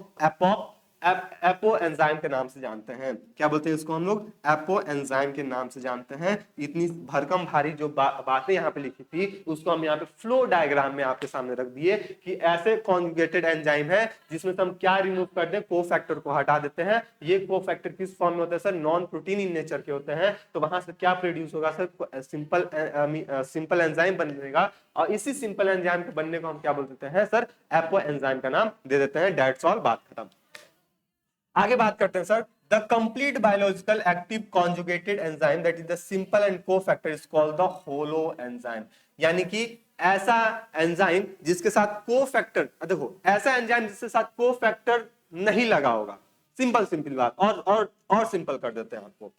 एपो एंजाइम के नाम से जानते हैं। क्या बोलते हैं इसको हम लोग? एपो एंजाइम के नाम से जानते हैं। इतनी भरकम भारी जो बातें यहाँ पे लिखी थी उसको हम यहाँ पे फ्लो डायग्राम में आपके सामने रख दिए कि ऐसे कॉन्जुगेटेड एंजाइम है जिसमें से हम क्या रिमूव कर दें? कोफैक्टर को हटा देते हैं। ये कोफैक्टर किस फॉर्म में होते हैं sir? Non protein in nature के होते हैं। तो वहां से क्या प्रोड्यूस होगा सर? सिंपल एंजाइम बनेगा। और इसी सिंपल एंजाइम के बनने को हम क्या बोल देते हैं सर? एपो एंजाइम का नाम दे देते हैं। दैट्स ऑल, बात खत्म। आगे बात करते हैं sir, the complete biological active conjugated enzyme that is the simple and cofactor is called the holo enzyme. यानी कि ऐसा एंजाइम जिसके साथ कोफैक्टर, देखो ऐसा एंजाइम जिसके साथ कोफैक्टर नहीं लगा होगा। सिंपल बात, और सिंपल कर देते हैं आपको।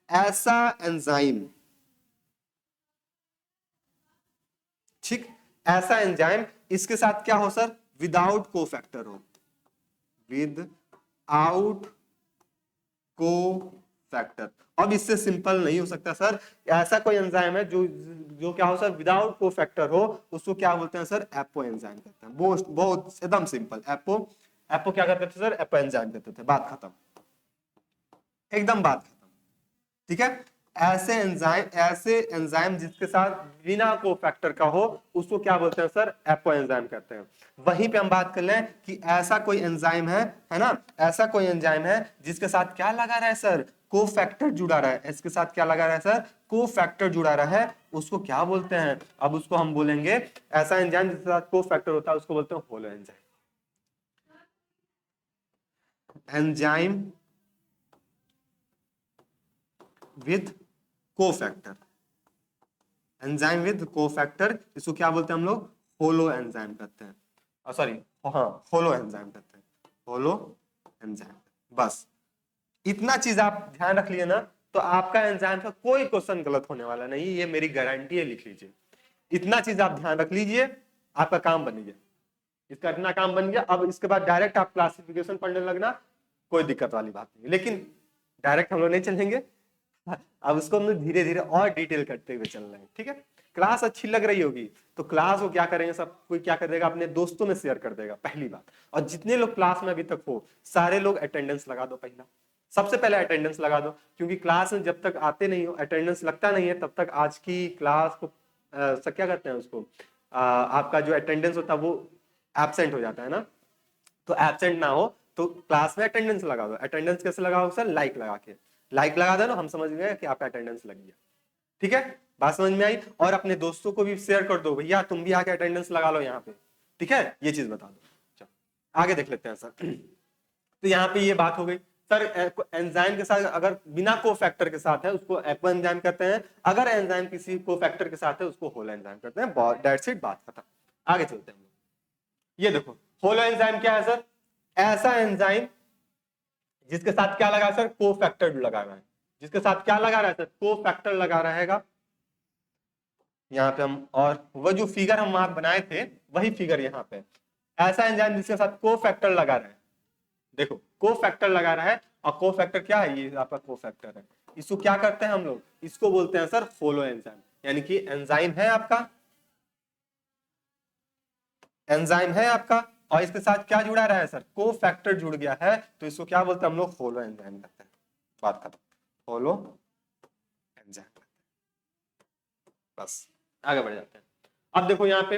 ऐसा एंजाइम, ठीक, ऐसा एंजाइम इसके साथ क्या हो सर? विदाउट कोफैक्टर हो, विद आउट कोफैक्टर। अब इससे सिंपल नहीं हो सकता सर। ऐसा कोई एंजाइम है जो क्या हो सर? विदाउट कोफैक्टर हो, उसको क्या बोलते हैं सर? एपो एंजाइम कहते हैं। बहुत एकदम सिंपल। एपो क्या करते थे सर? एपो एंजाइम कहते थे। बात खत्म, एकदम बात खत्म। ठीक है, ऐसे एंजाइम जिसके साथ बिना कोफैक्टर का हो उसको क्या बोलते हैं सर? एपो एंजाइम कहते हैं। वहीं पे हम बात कर लें कि ऐसा कोई एंजाइम है ना, ऐसा कोई एंजाइम है जिसके साथ क्या लगा रहा है सर? कोफैक्टर जुड़ा रहा है। इसके साथ क्या लगा रहा है सर? कोफैक्टर जुड़ा रहा है। उसको क्या बोलते हैं? अब उसको हम बोलेंगे, ऐसा एंजाइम जिसके साथ कोफैक्टर होता है उसको बोलते हैं holo enzyme. Enzyme with cofactor, enzyme with cofactor, इसको क्या बोलते हैं हम लोग? होलो एंजाइम कहते हैं। सॉरी, हाँ, होलो एंजाइम कहते हैं। Holo enzyme. बस इतना चीज आप ध्यान रख लिए ना, तो आपका एंजाइम का कोई क्वेश्चन गलत होने वाला नहीं, ये मेरी गारंटी है, लिख लीजिए। इतना चीज आप ध्यान रख लीजिए, आपका काम बन गया। इसका इतना काम बन गया। अब इसके बाद डायरेक्ट आप क्लासिफिकेशन पढ़ने लगना, कोई दिक्कत वाली बात नहीं। लेकिन डायरेक्ट हम लोग नहीं चलेंगे, अब उसको हम धीरे धीरे और डिटेल करते हुए चल रहे हैं। ठीक है, क्लास अच्छी लग रही होगी तो क्लास को क्या करेंगे, सब कोई क्या कर देगा? अपने दोस्तों में शेयर कर देगा, पहली बात। और जितने लोग क्लास में अभी तक हो सारे लोग अटेंडेंस लगा दो। पहला, सबसे पहले अटेंडेंस लगा दो, क्योंकि क्लास में जब तक आते नहीं हो, अटेंडेंस लगता नहीं है, तब तक आज की क्लास को क्या करते हैं उसको, आपका जो अटेंडेंस होता है वो एब्सेंट हो जाता है ना। तो एब्सेंट ना हो तो क्लास में अटेंडेंस लगा दो। अटेंडेंस कैसे लगाओ सर? लाइक लगा के। लाइक लगा देना, हम समझ गए कि आपका अटेंडेंस लग गया। ठीक है, बात समझ में आई? और अपने दोस्तों को भी शेयर कर दो, भैया तुम भी आके अटेंडेंस लगा लो यहाँ पे। ठीक है, ये चीज बता दो। चलो आगे देख लेते हैं सर। तो यहाँ पे ये बात हो गई सर, एंजाइम के साथ अगर बिना कोफैक्टर के साथ है उसको एपो एंजाइम कहते हैं। अगर एंजाइम किसी कोफैक्टर के साथ है उसको होलो एंजाइम कहते हैं। दैट्स इट, बात खत्म। आगे चलते हैं। ये देखो, होलो एंजाइम क्या है सर? ऐसा एंजाइम जिसके साथ क्या लगा सर? कोफैक्टर लगा रहा है। जिसके साथ क्या लगा रहा है सर? कोफैक्टर लगा रहेगा। यहाँ पे हम, और वो जो फिगर हम वहां बनाए थे वही फिगर यहाँ पे। ऐसा एंजाइम जिसके साथ कोफैक्टर लगा रहा है, देखो कोफैक्टर लगा रहा है। और कोफैक्टर क्या है? ये आपका कोफैक्टर है। इसको क्या करते हैं हम लोग? इसको बोलते हैं सर होलो एंजाइम। यानी कि एंजाइम है आपका, एंजाइम है आपका, और इसके साथ क्या जुड़ा रहा है सर? कोफैक्टर जुड़ गया है, तो इसको क्या बोलते हैं हम लोग? होलो एंजाइम कहते हैं। बात खत्म, होलो एंजाइम। बस आगे बढ़ जाते हैं। अब देखो यहाँ पे,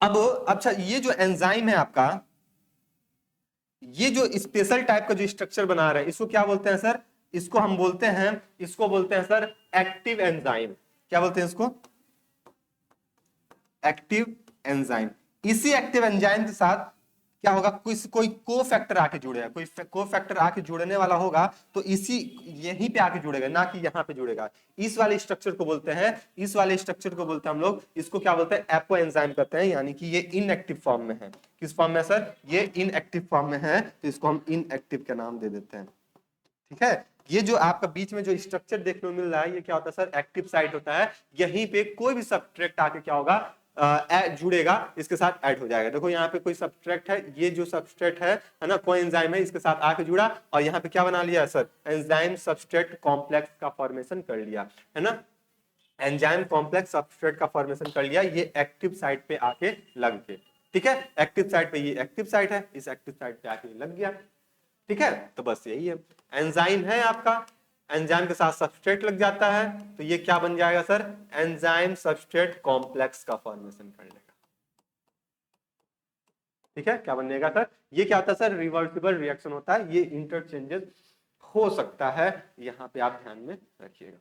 अब अच्छा, ये जो एंजाइम है आपका, ये जो स्पेशल टाइप का जो स्ट्रक्चर बना रहा है इसको क्या बोलते हैं सर? इसको हम बोलते हैं, इसको बोलते हैं सर एक्टिव एंजाइम। क्या बोलते हैं इसको? Active enzyme. इसी एक्टिव एंजाइम के साथ क्या होगा? कोई कोफैक्टर आके जुड़ेगा, कोई कोफैक्टर आके जुड़ने वाला होगा, तो इसी यहीं पे आके जुड़ेगा, ना कि यहाँ पे जुड़ेगा। इस वाले स्ट्रक्चर को बोलते हैं, इस वाले स्ट्रक्चर को बोलते हैं हम लोग, इसको क्या बोलते हैं? एपो एंजाइम कहते हैं। यानी कि ये इनएक्टिव फॉर्म में है। किस फॉर्म में सर? ये इनएक्टिव फॉर्म में है, तो इसको हम इनएक्टिव का नाम दे देते हैं। ठीक है। ये जो आपका बीच में जो स्ट्रक्चर देखने को मिल रहा है ये क्या होता है सर, एक्टिव साइट होता है। यहीं पे कोई भी सब्सट्रैक्ट आके क्या होगा, जुड़ेगा, इसके साथ ऐड हो जाएगा। देखो यहाँ पे कोई सब्सट्रैक्ट है, ये जो सब्सट्रैक्ट है ना, कोई एंजाइम है, इसके साथ आके जुड़ा और यहाँ पे क्या बना लिया सर, एंजाइम सब्सट्रैक्ट कॉम्प्लेक्स का फॉर्मेशन कर लिया, है ना। एंजाइम कॉम्प्लेक्स सब्सट्रेट का फॉर्मेशन कर लिया, ये एक्टिव साइट पे आके लग के, ठीक है। एक्टिव साइट पे, ये एक्टिव साइट है, इस एक्टिव साइट पे आके लग गया, ठीक है। तो बस यही है, एंजाइम है आपका, एंजाइम के साथ सब्सट्रेट लग जाता है तो ये क्या बन जाएगा सर, एंजाइम सब्सट्रेट कॉम्प्लेक्स का फॉर्मेशन कर लेगा, ठीक है। क्या बनेगा सर, ये क्या होता है सर, रिवर्सिबल रिएक्शन होता है, ये इंटरचेंजेस हो सकता है, यहां पे आप ध्यान में रखिएगा।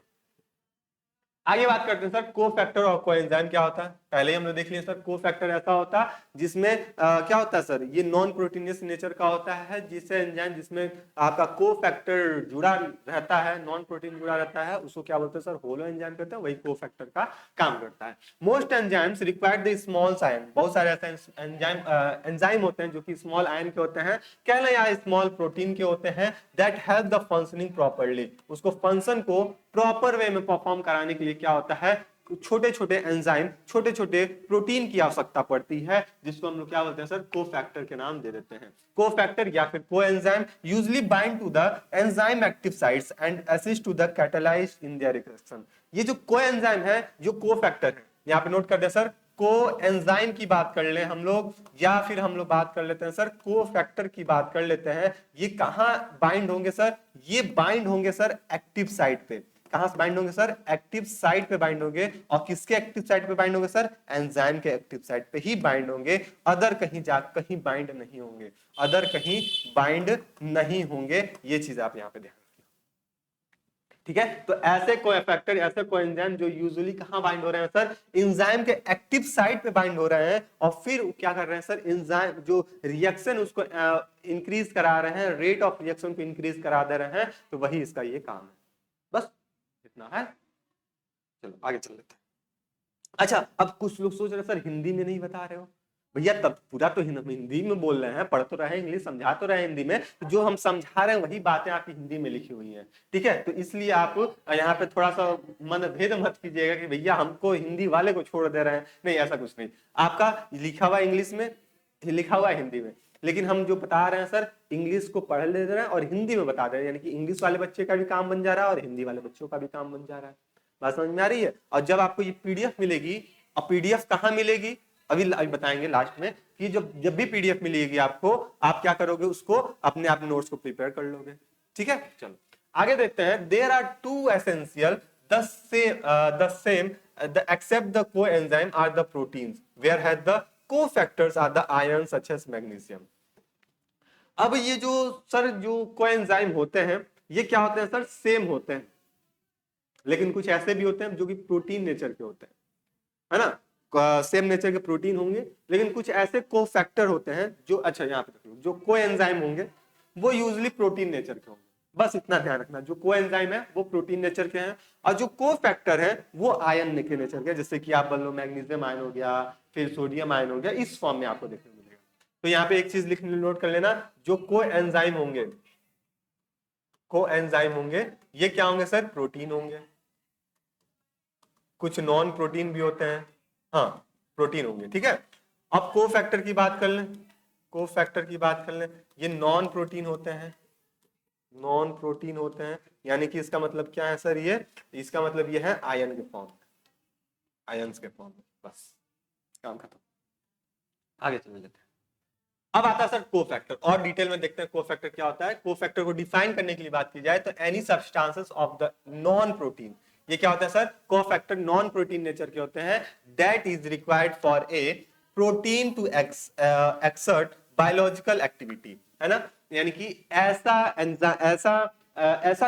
आगे बात करते हैं सर कोफैक्टर और कोएंजाइम क्या होता है। पहले ही हम लोग देख लिए सर, कोफैक्टर ऐसा होता है जिसमें क्या होता है सर, ये नॉन प्रोटीनियस नेचर का होता है, जिससे एंजाइम जिसमें आपका कोफैक्टर जुड़ा रहता है, नॉन प्रोटीन जुड़ा रहता है, उसको क्या बोलते हैं सर, होलो एंजाइम कहते हैं, वही कोफैक्टर का काम करता है। Most enzymes required the small ion, बहुत सारे ऐसे एंजाइम होते हैं जो कि स्मॉल आयन के होते हैं, कहना या स्मॉल प्रोटीन के होते हैं, that help the functioning properly, उसको फंक्शन को प्रॉपर वे में परफॉर्म कराने के लिए क्या होता है, छोटे छोटे एंजाइम, छोटे छोटे प्रोटीन की आवश्यकता पड़ती है, जिसको हम लोग क्या बोलते हैं सर, कोफैक्टर के नाम दे देते हैं। कोफैक्टर या फिर coenzyme usually bind to the enzyme active sites and assist to the catalyze in their reaction. ये जो कोएंजाइम है, जो कोफैक्टर है, यहाँ पे नोट कर दे सर, कोएंजाइम की बात कर ले हम लोग, या फिर हम लोग बात कर लेते हैं सर कोफैक्टर की बात कर लेते हैं, ये कहां बाइंड होंगे सर, ये बाइंड होंगे सर एक्टिव साइट पे। कहां से बाइंड होंगे सर, एक्टिव साइट पे बाइंड होंगे, और किसके एक्टिव साइट पे बाइंड होंगे सर, एंजाइम के एक्टिव साइट पे ही बाइंड होंगे, अदर कहीं कहीं बाइंड नहीं होंगे, अदर कहीं बाइंड नहीं होंगे, ये चीज आप यहां पे ध्यान, ठीक है। तो ऐसे कोएफेक्टर, ऐसे कोएंजाइम जो यूजुअली कहां बाइंड हो रहे हैं सर, एंजाइम के एक्टिव साइट पे बाइंड हो रहे हैं, और फिर क्या कर रहे हैं सर, एंजाइम जो रिएक्शन उसको इंक्रीज करा रहे हैं, रेट ऑफ रिएक्शन को इंक्रीज करा दे रहे हैं, तो वही इसका ये काम है। बस इतना है, चलो आगे चल लेते हैं। अच्छा, अब कुछ लोग सोच रहे सर हिंदी में नहीं बता रहे हो भैया, तब पूरा तो हिंदी में बोल रहे हैं, पढ़ तो रहे हैं इंग्लिश, समझा तो रहे हैं हिंदी में, तो जो हम समझा रहे हैं वही बातें आपकी हिंदी में लिखी हुई हैं, ठीक है। तो इसलिए आप यहाँ पे थोड़ा सा मनभेद मत कीजिएगा कि भैया हमको हिंदी वाले को छोड़ दे रहे हैं, नहीं ऐसा कुछ नहीं, आपका लिखा हुआ इंग्लिश में, लिखा हुआ हिंदी में, लेकिन हम जो बता रहे हैं सर, इंग्लिश को पढ़ ले रहे हैं और हिंदी में बता दे रहे हैं, यानी कि इंग्लिश वाले बच्चे का भी काम बन जा रहा है और हिंदी वाले बच्चों का भी काम बन जा रहा है। बात समझ में आ रही है। और जब आपको ये पीडीएफ मिलेगी, और पीडीएफ कहाँ मिलेगी, अभी बताएंगे लास्ट में, कि जब भी पीडीएफ मिलेगी आपको, आप क्या करोगे, उसको अपने आप नोट्स को प्रिपेयर कर लोगे, ठीक है। चलो आगे देखते हैं, there are two essential the same except the coenzyme are the proteins whereas the cofactors are the ions such as magnesium। अब ये जो सर जो कोएंजाइम होते हैं, ये क्या होते हैं सर, सेम होते हैं, लेकिन कुछ ऐसे भी होते हैं जो कि प्रोटीन नेचर के होते हैं, है ना, सेम नेचर के प्रोटीन होंगे, लेकिन कुछ ऐसे कोफैक्टर होते हैं जो, अच्छा यहाँ पे देखो, जो कोएंजाइम होंगे वो यूजुअली प्रोटीन नेचर के होंगे, बस इतना ध्यान रखना, जो कोएंजाइम है वो प्रोटीन नेचर के हैं, और जो कोफैक्टर है वो आयन के नेचर के, जैसे कि आप बोल लो मैग्नीशियम आयन हो गया, फिर सोडियम आयन हो गया, इस फॉर्म में आपको देखने मिलेगा। तो यहाँ पे एक चीज लिखने नोट कर लेना, जो कोएंजाइम होंगे, कोएंजाइम होंगे, ये क्या होंगे सर, प्रोटीन होंगे, कुछ नॉन प्रोटीन भी होते हैं, हाँ प्रोटीन होंगे, ठीक है। अब कोफैक्टर की बात कर लें, कोफैक्टर की बात कर लें, ये नॉन प्रोटीन होते हैं, नॉन प्रोटीन होते हैं, यानी कि इसका मतलब क्या है सर, ये इसका मतलब ये है आयन के फॉर्म, आयंस के फॉर्म, बस काम खत्म। आगे चल लेते हैं। अब आता है सर कोफैक्टर, और डिटेल में देखते हैं कोफैक्टर क्या होता है। कोफैक्टर को डिफाइन करने के लिए बात की जाए तो any substances of the non protein, ये क्या होता है sir, cofactor non protein nature के होते हैं, that is required for a protein to exert biological activity, है ना, यानी कि ऐसा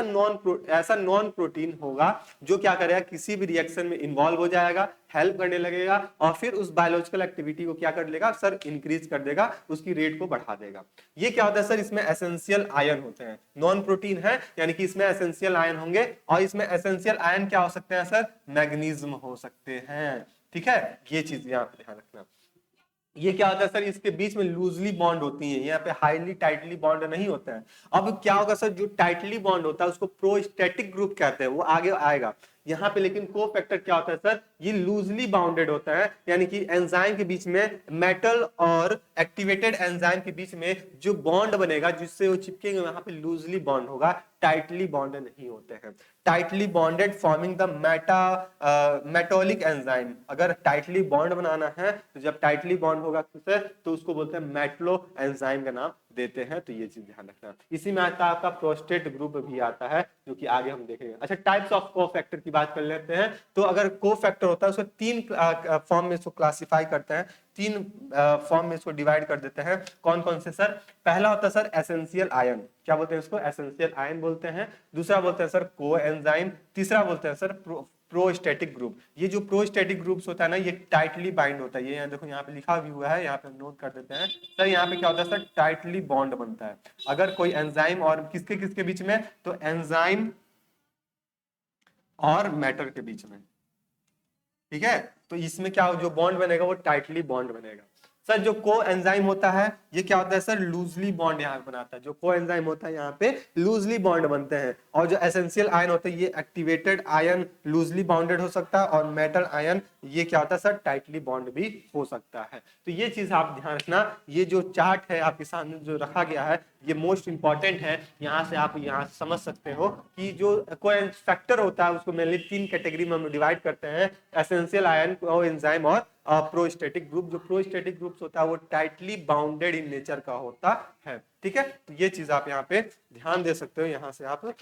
नॉन प्रोटीन होगा जो क्या करेगा, किसी भी रिएक्शन में इन्वॉल्व हो जाएगा, हेल्प करने लगेगा, और फिर उस बायोलॉजिकल एक्टिविटी को क्या कर लेगा सर, इंक्रीज कर देगा, उसकी रेट को बढ़ा देगा। ये क्या होता है सर, इसमें एसेंशियल आयन होते हैं, नॉन प्रोटीन है यानी कि इसमें एसेंशियल आयन होंगे, और इसमें एसेंशियल आयन क्या हो सकते हैं सर, मैग्नीशियम हो सकते हैं, ठीक है। ये चीज यहाँ पे ध्यान रखना। ये क्या होता है सर, इसके बीच में लूजली बॉन्ड होती है, यहाँ पे हाईली टाइटली बॉन्ड नहीं होता है। अब क्या होगा सर, जो टाइटली बॉन्ड होता है उसको प्रोस्टैटिक ग्रुप कहते हैं, वो आगे आएगा यहाँ पे। लेकिन कोफैक्टर क्या होता है सर, ये लूजली बाउंडेड होता है, यानी कि एंजाइम के बीच में, मेटल और एक्टिवेटेड एंजाइम के बीच में जो बॉन्ड बनेगा जिससे वो चिपकेंगे वहां पे लूजली बॉन्ड होगा, टाइटली बॉन्ड नहीं होते हैं। Tightly bonded forming the metallic enzyme, अगर टाइटली बॉन्ड बनाना है तो जब टाइटली बॉन्ड होगा तो उसको बोलते हैं मेटलो एंजाइम का नाम देते हैं। तो ये चीज ध्यान रखना। इसी में आता है आपका प्रोस्टेट ग्रुप भी आता है, जो कि आगे हम देखेंगे। अच्छा, टाइप्स ऑफ कोफैक्टर की बात कर लेते हैं। तो अगर कोफैक्टर होता है उसको तीन फॉर्म में इसको क्लासिफाई करते हैं, तीन फॉर्म में इसको डिवाइड कर देते हैं। कौन कौन से सर? पहला होता है सर एसेंशियल आयन, क्या बोलते हैं इसको? एसेंशियल आयन बोलते हैं। दूसरा बोलते हैं सर को एंजाइम। तीसरा बोलते हैं सर प्रोस्टैटिक ग्रुप। ये जो प्रोस्टैटिक ग्रुप्स होता है ना, ये टाइटली बाइंड होता है। ये देखो यहाँ पे लिखा भी हुआ है, यहाँ पे नोट कर देते हैं सर। यहाँ पे क्या होता है सर, टाइटली बॉन्ड बनता है अगर कोई एंजाइम और किसके किसके बीच में, तो एंजाइम और मैटर के बीच में, ठीक है। तो इसमें क्या जो बॉन्ड बनेगा वो टाइटली बॉन्ड बनेगा। सर जो को एंजाइम होता है ये क्या होता है सर, लूजली बॉन्ड यहाँ पे बनाता है। जो को एंजाइम होता है यहाँ पे लूजली बॉन्ड बनते हैं। और जो एसेंशियल आयन होता है ये एक्टिवेटेड आयन लूजली बॉन्डेड हो सकता है, और मेटल आयन ये क्या होता है सर, टाइटली बॉन्ड भी हो सकता है। तो ये चीज आप ध्यान रखना। ये जो चार्ट है आपके सामने जो रखा गया है ये मोस्ट इंपॉर्टेंट है। यहाँ से आप यहाँ से समझ सकते हो कि जो कोई फैक्टर होता है उसको मेनली तीन कैटेगरी में हम डिवाइड करते हैं, एसेंशियल आयन, को एंजाइम और प्रोस्टैटिक ग्रुप। जो प्रोस्टैटिक ग्रुप्स होता है वो टाइटली बाउंडेड इन नेचर का होता है, ठीक है। तो ये चीज आप यहाँ पे ध्यान दे सकते हो, यहाँ से आप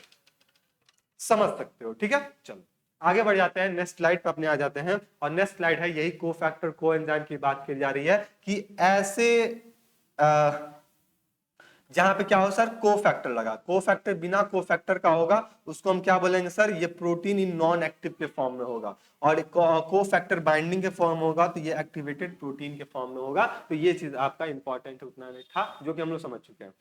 समझ सकते हो, ठीक है। चलो आगे बढ़ जाते हैं, नेक्स्ट स्लाइड पे अपने आ जाते हैं। और नेक्स्ट स्लाइड है यही कोफैक्टर को एंजाइम की बात की जा रही है कि ऐसे जहां पे क्या हो सर, कोफैक्टर लगा। कोफैक्टर बिना कोफैक्टर का होगा उसको हम क्या बोलेंगे सर, ये प्रोटीन इन नॉन एक्टिव के फॉर्म में होगा। और कोफैक्टर बाइंडिंग के फॉर्म होगा तो ये एक्टिवेटेड प्रोटीन के फॉर्म में होगा। तो ये चीज आपका इंपॉर्टेंट उतना नहीं था, जो कि हम लोग समझ चुके हैं।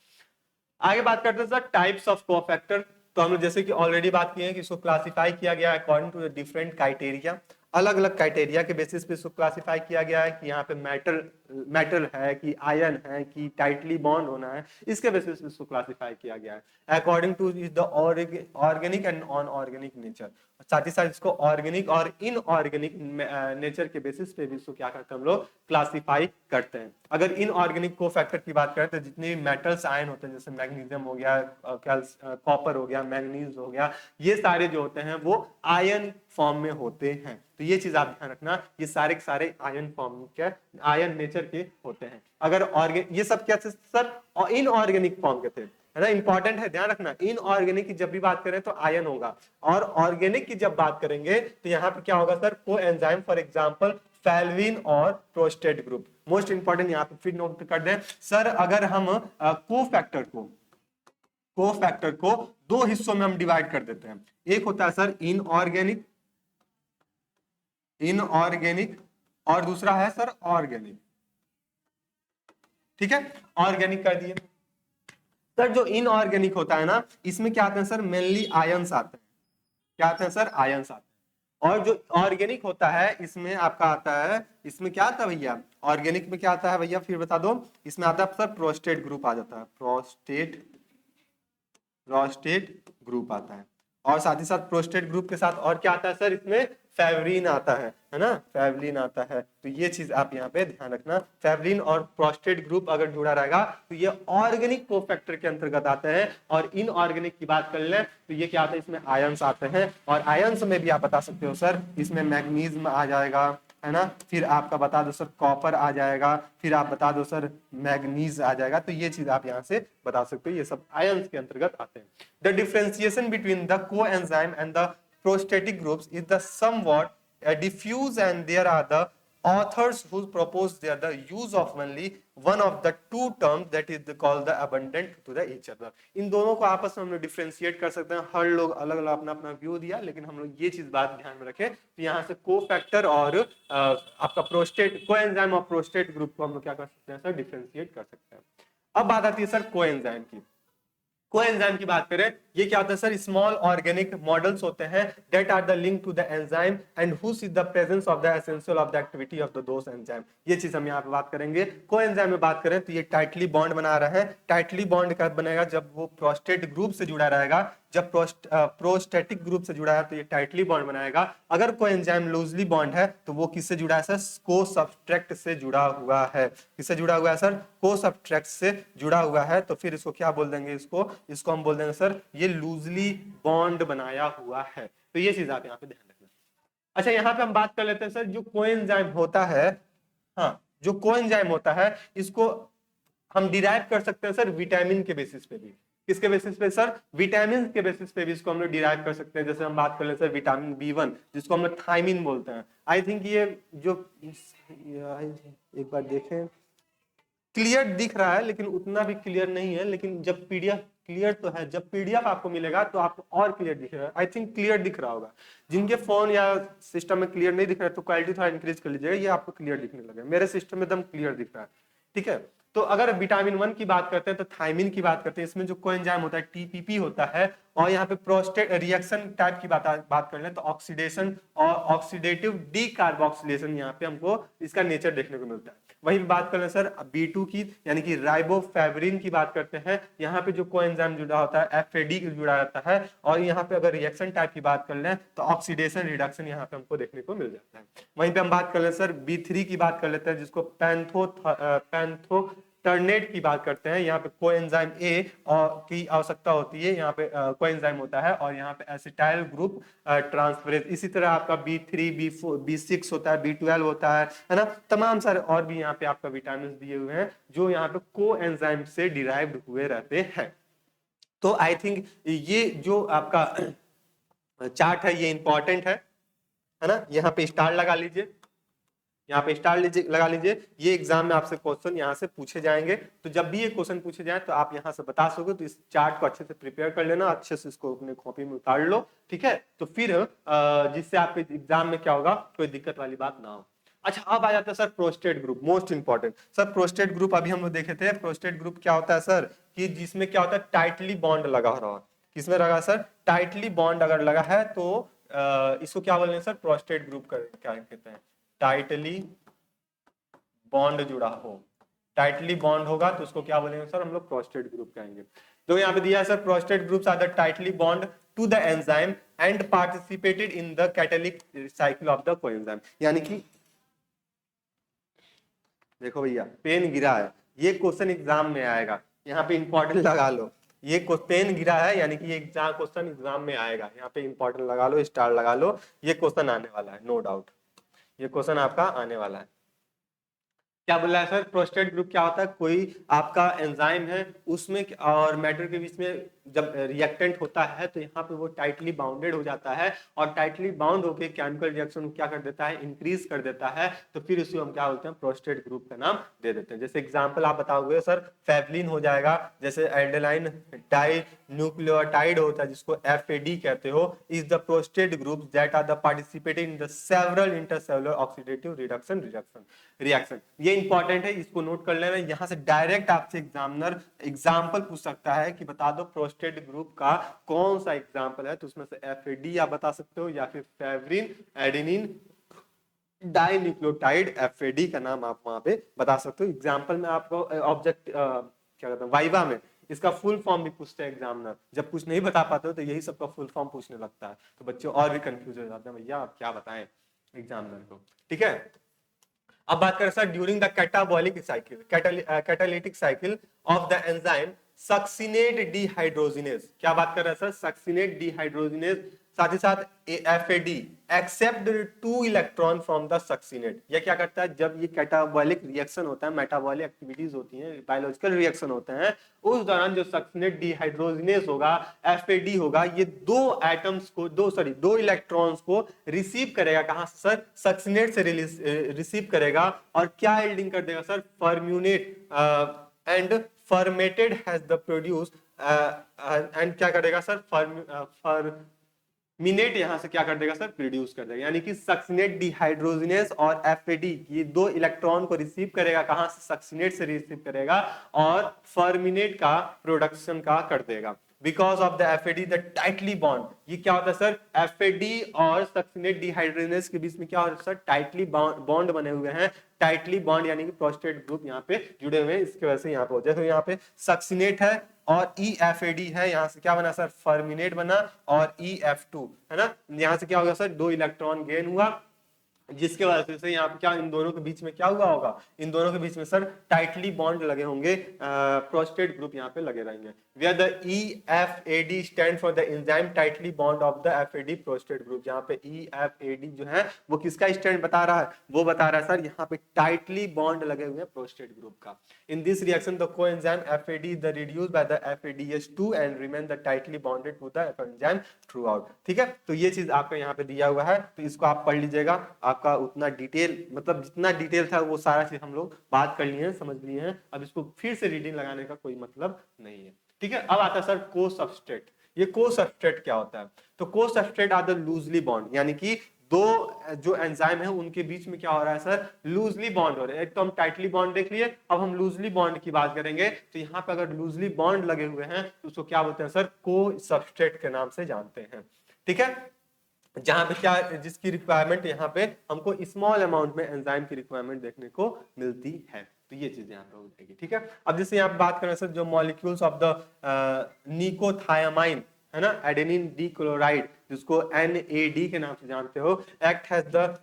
आगे बात करते हैं सर टाइप्स ऑफ कोफैक्टर। तो हम लोग जैसे कि ऑलरेडी बात की है कि इसको क्लासिफाई किया गया है according to the different criteria. अलग अलग क्राइटेरिया के बेसिस पे इसको क्लासिफाई किया गया है कि यहाँ पे मेटल है कि आयन है कि टाइटली बॉन्ड होना है, इसके बेसिस पे इसको क्लासिफाई किया गया है according to the organic and non organic nature. साथ ही साथ इसको ऑर्गेनिक और इनऑर्गेनिक नेचर के बेसिस पे भी इसको क्या करते हैं हम लोग, क्लासिफाई करते हैं। अगर इनऑर्गेनिक कोफैक्टर की बात करें तो जितने भी मेटल्स आयन होते हैं, जैसे मैग्नीशियम हो गया, कॉपर हो गया, मैंगनीज हो गया, ये सारे जो होते हैं वो आयन फॉर्म में होते हैं। तो ये चीज आप ध्यान रखना, ये सारे के सारे आयन फॉर्म के, आयन नेचर के होते हैं। अगर ये सब क्या सर, इनऑर्गेनिक फॉर्म के थे, है ना, इंपॉर्टेंट है, ध्यान रखना। इनऑर्गेनिक की जब भी बात करें तो आयन होगा, और ऑर्गेनिक की जब बात करेंगे तो यहाँ पे क्या होगा सर, को एंजाइम, फॉर एग्जांपल फैल्विन और प्रोस्टेट ग्रुप। मोस्ट इंपॉर्टेंट यहाँ पे फिर नोट कर दें सर, अगर हम कोफैक्टर को दो हिस्सों में हम डिवाइड कर देते हैं। एक होता है सर इनऑर्गेनिक, और दूसरा है सर ऑर्गेनिक, ठीक है। ऑर्गेनिक कर दिए सर। जो इनऑर्गेनिक होता है ना, इसमें क्या आते हैं सर, मेनली आयंस आते हैं। क्या आते हैं सर, आयंस आते हैं। और जो ऑर्गेनिक होता है इसमें आपका आता है, इसमें क्या आता है भैया, ऑर्गेनिक में क्या आता है भैया, फिर बता दो। इसमें आता है सर प्रोस्टेट ग्रुप आ जाता है, प्रोस्टेट ग्रुप आता है। और साथ ही साथ प्रोस्टेट ग्रुप के साथ और क्या आता है सर, इसमें फेवरिन आता है ना, फेवरिन आता है। तो ये चीज आप यहाँ पे ध्यान रखना, फेवरिन और प्रोस्टेट ग्रुप अगर जुड़ा रहेगा तो ये ऑर्गेनिक कोफैक्टर के अंतर्गत आते हैं। और इनऑर्गेनिक की बात कर लें तो ये क्या आता है, इसमें आयंस आते हैं। और आयंस में भी आप बता सकते हो सर, इसमें मैग्नीशियम आ जाएगा, है ना, फिर आपका बता दो सर कॉपर आ जाएगा, फिर आप बता दो सर मैग्नीज आ जाएगा। तो ये चीज आप यहाँ से बता सकते हो, ये सब आयंस के अंतर्गत आते हैं। The differentiation between the coenzyme and the prostatic groups is the somewhat diffuse, and there are the authors who propose the use of only one of the two terms that is called the abundant to the each other। इन दोनों को आपस में हम लोग differentiate कर सकते हैं। हर लोग अलग अलग अपना अपना व्यू दिया, लेकिन हम लोग ये चीज बात ध्यान में रखें तो यहाँ से कोफैक्टर और आपका प्रोस्टेट कोएंजाइम और प्रोस्टेट ग्रुप को हम लोग क्या कर सकते हैं सर, डिफरेंशिएट कर सकते हैं। अब बात आती है सर कोएंजाइम की। कोएंजाइम की बात करें, ये क्या होता है सर, स्मॉल ऑर्गेनिक मॉडल्स होते हैं that are the link to the enzyme and who see the presence of the essential of the activity of the those enzyme. ये चीज हम यहाँ पे बात करेंगे। कोएंजाइम में बात करें तो ये टाइटली बॉन्ड बना रहा है। टाइटली बॉन्ड कब बनेगा, जब वो प्रोस्टेट ग्रुप से जुड़ा रहेगा। जब प्रोस्टेटिक ग्रुप से जुड़ा है तो ये टाइटली बॉन्ड बनाएगा। अगर कोएंजाइम लूजली बॉन्ड है तो वो किससे जुड़ा है सर, को सब्सट्रैक्ट से जुड़ा हुआ है। किससे जुड़ा हुआ है सर, को सब्सट्रैक्ट से जुड़ा हुआ है। तो फिर इसको क्या बोल देंगे, इसको हम बोल देंगे सर ये लूजली बॉन्ड बनाया हुआ है। तो ये चीज आप यहाँ पे ध्यान रखना। अच्छा, यहाँ पे हम बात कर लेते हैं सर, जो कोएंजाइम होता है, हाँ, जो कोएंजाइम होता है इसको हम डिराइव कर सकते हैं सर विटामिन के बेसिस पे भी। किसके बेसिस पे सर, विटामिन के बेसिस पे भी इसको हम लोग डिराइव कर सकते हैं। जैसे हम बात कर ले सर विटामिन B1 जिसको हम लोग थायमिन बोलते हैं। आई थिंक ये जो एक बार देखें, क्लियर दिख रहा है लेकिन उतना भी क्लियर नहीं है। लेकिन जब पीडीएफ क्लियर तो है, जब पीडीएफ आपको मिलेगा तो आपको और क्लियर दिखेगा। आई थिंक क्लियर दिख रहा होगा। जिनके फोन या सिस्टम में क्लियर नहीं दिख रहा है तो क्वालिटी थोड़ा इंक्रीज कर लीजिएगा, ये आपको क्लियर दिखने लगेगा। मेरे सिस्टम में एकदम क्लियर दिख रहा है, ठीक है। तो अगर विटामिन 1 की बात करते हैं तो थायमिन की बात करते हैं। इसमें जो कोएंजाइम होता है टीपीपी होता है। और यहाँ पे प्रोस्टेट रिएक्शन टाइप की बात कर लें तो ऑक्सीडेशन और ऑक्सीडेटिव डीकार्बोक्सिलेशन यहाँ पे हमको इसका नेचर देखने को मिलता है। वहीं बात कर रहे हैं सर B2 की, यानी कि राइबोफ्लेविन की बात करते हैं। यहाँ पे जो कोएंजाइम जुड़ा होता है FAD जुड़ा रहता है। और यहाँ पे अगर रिएक्शन टाइप की बात कर लें तो ऑक्सीडेशन रिडक्शन यहाँ पे हमको देखने को मिल जाता है। वहीं पे हम बात कर लें सर B3 की बात कर लेते हैं, जिसको पैंथोटर्नेट की बात करते हैं। यहाँ पे कोएंजाइम A की आवश्यकता होती है। यहाँ पे कोएंजाइम होता है और यहाँ पे एसिटाइल ग्रुप ट्रांसफरेज। इसी तरह आपका B3, B4, B6 होता है, B12 होता है ना। तमाम सारे और भी यहाँ पे आपका विटामिन दिए हुए हैं जो यहाँ पे कोएंजाइम से डिराइव्ड हुए रहते हैं। तो आई थिंक ये जो आपका चार्ट है ये इंपॉर्टेंट है ना। यहाँ पे स्टार लगा लीजिए, यहाँ पे स्टार लगा लीजिए। ये एग्जाम में आपसे क्वेश्चन यहाँ से पूछे जाएंगे। तो जब भी ये क्वेश्चन पूछे जाए तो आप यहाँ से बता सकोगे। तो इस चार्ट को अच्छे से प्रिपेयर कर लेना, अच्छे से इसको अपने कॉपी में उतार लो, ठीक है। तो फिर जिससे आपके एग्जाम में क्या होगा, कोई दिक्कत वाली बात ना हो। अच्छा, अब आ जाता है sir prostate group, most important. Sir prostate group अभी हम लोग देखे थे। प्रोस्टेट ग्रुप क्या होता है सर, कि जिसमें क्या होता है टाइटली बॉन्ड लगा रहा है। किसमें लगा सर, टाइटली बॉन्ड अगर लगा है तो इसको क्या बोलते हैं सर, प्रोस्टेट ग्रुप क्या कहते हैं, टाइटली बॉन्ड जुड़ा हो। टाइटली बॉन्ड होगा तो उसको क्या बोलेंगे सर, हम लोग प्रोस्टेट ग्रुप कहेंगे। तो यहाँ पे दिया है sir, prostate groups are the tightly bond to the enzyme and participated in the catalytic cycle of the coenzyme. यानी कि देखो भैया, पेन गिरा है, ये क्वेश्चन एग्जाम में आएगा, यहाँ पे इंपॉर्टेंट लगा लो। ये पेन गिरा है यानी कि ये क्वेश्चन एग्जाम में आएगा, यहाँ पे इंपॉर्टेंट लगा लो, स्टार लगा लो। ये क्वेश्चन आने वाला है, नो डाउट ये क्वेश्चन आपका आने वाला है। क्या बोला है सर, प्रोस्टेट ग्रुप क्या होता है, कोई आपका एंजाइम है उसमें और मैटर के बीच में जब रिएक्टेंट होता है तो यहाँ पे वो टाइटली बाउंडेड हो जाता है। और टाइटली बाउंड होकर केमिकल रिएक्शन क्या कर देता है, इंक्रीज कर देता है। तो फिर उसी हम क्या बोलते हैं, प्रोस्टेट ग्रुप का नाम दे देते हैं। जैसे एग्जाम्पल आप बताओगे सर, फेवलिन हो जाएगा। जैसे एल्डेलाइन डाई न्यूक्लियोटाइड होता है जिसको FAD कहते हो, is the prostate group that are the participating in the several intercellular oxidative reaction. ये इंपॉर्टेंट है, इसको नोट कर लेना। यहाँ से डायरेक्ट आपसे एग्जामिनर एग्जाम्पल पूछ सकता है कि बता दो प्रोस्टेट ग्रुप का कौन सा एग्जाम्पल है। तो उसमें से FAD आप बता सकते हो या फिर फेवरिन एडेनिन डाइन्यूक्लियोटाइड FAD का नाम आप वहां पे बता सकते हो। एग्जाम्पल में आपको ऑब्जेक्ट क्या कहते हैं, वाइवा में इसका फुल फॉर्म भी पूछते हैं एग्जामिनर। जब कुछ नहीं बता पाते हो तो यही सबका फुल फॉर्म पूछने लगता है, तो बच्चे और भी कंफ्यूज हो जाते हैं, भैया आप क्या बताएं एग्जामिनर को, ठीक है। अब बात करें sir, during the catabolic cycle, catalytic cycle of the enzyme succinate dehydrogenase. क्या बात कर रहे हैं सर, सक्सिनेट डिहाइड्रोजिनेज, साथ ही साथ FAD accept 2 electron from the succinate. यह क्या करता है, जब ये कैटाबॉलिक रिएक्शन होता है, मेटाबॉलिक एक्टिविटीज होती हैं, बायोलॉजिकल रिएक्शन होते हैं, उस दौरान जो सक्सिनेट डिहाइड्रोजिनेज होगा, FAD होगा, ये दो इलेक्ट्रॉन्स को रिसीव करेगा। कहां से सर, सक्सिनेट से रिसीव करेगा। और क्या एल्डिंग कर देगा sir, formate and formatted has the produce and क्या करेगा सर, मिनेट यहाँ से क्या कर देगा सर, रिड्यूस कर देगा, यानी कि सक्सिनेट डिहाइड्रोजिनेस और एफएडी ये दो इलेक्ट्रॉन को रिसीव करेगा, कहां से, सक्सिनेट से रिसीव करेगा और फर्मिनेट का प्रोडक्शन का कर देगा। Because of the FAD the tightly bond, ये क्या होता है सर, एफएडी और सक्सिनेट डिहाइड्रोजिनेस के बीच में क्या होता है सर, टाइटली बॉन्ड बने हुए हैं, टाइटली बॉन्ड यानी कि प्रोस्टेट ग्रुप यहाँ पे जुड़े हुए हैं, इसकी वजह से यहाँ पे हो जाए। तो यहाँ पे सक्सिनेट है और EFAD है, यहां से क्या बना सर, फर्मिनेट बना, और EF2 है ना, यहां से क्या होगा सर, 2 इलेक्ट्रॉन गेन हुआ, जिसके वजह से यहाँ पे क्या इन दोनों के बीच में क्या हुआ होगा, इन दोनों के बीच में सर टाइटली बॉन्ड लगे होंगे, प्रोस्टेट ग्रुप यहाँ पे लगे रहेंगे। Where the EFAD stand for the enzyme tightly bond of the FAD prostate group, यहाँ पे EFAD जो है वो किसका स्टैंड बता रहा है, वो बता रहा है सर यहाँ पे टाइटली बॉन्ड लगे हुए प्रोस्टेट ग्रुप का। In this reaction the coenzyme FAD is the reduced by the FADH2 and remain the tightly bonded to the enzyme throughout। ठीक है, तो ये चीज आपको यहाँ पे दिया हुआ है, तो इसको आप पढ़ लीजिएगा, आपका उतना डिटेल, मतलब जितना डिटेल था वो सारा चीज हम लोग बात कर लिए हैं, समझ लिए हैं, अब इसको फिर से रीडिंग लगाने का कोई मतलब नहीं है। ठीक है, अब आता है सर को सबस्ट्रेट। ये को सबस्ट्रेट क्या होता है, तो को substrate are the loosely bond, यानी कि दो जो एंजाइम है उनके बीच में क्या हो रहा है सर, लूजली बॉन्ड हो रहा है। एक तो हम टाइटली बॉन्ड देख लिए, अब हम लूजली बॉन्ड की बात करेंगे, तो यहाँ पे अगर लूजली बॉन्ड लगे हुए हैं तो उसको क्या बोलते हैं सर, को सबस्ट्रेट के नाम से जानते हैं। ठीक है, जहां पे क्या, जिसकी रिक्वायरमेंट यहाँ पे हमको स्मॉल अमाउंट में एंजाइम की रिक्वायरमेंट देखने को मिलती है, तो ये चीज यहाँ पे होगी। ठीक है, अब जैसे यहाँ पे बात करें सर, जो मॉलिक्यूल्स ऑफ द निकोथायामाइन है ना, एडेनिन डी क्लोराइड, जिसको NAD के नाम से जानते हो, एक्ट हैज द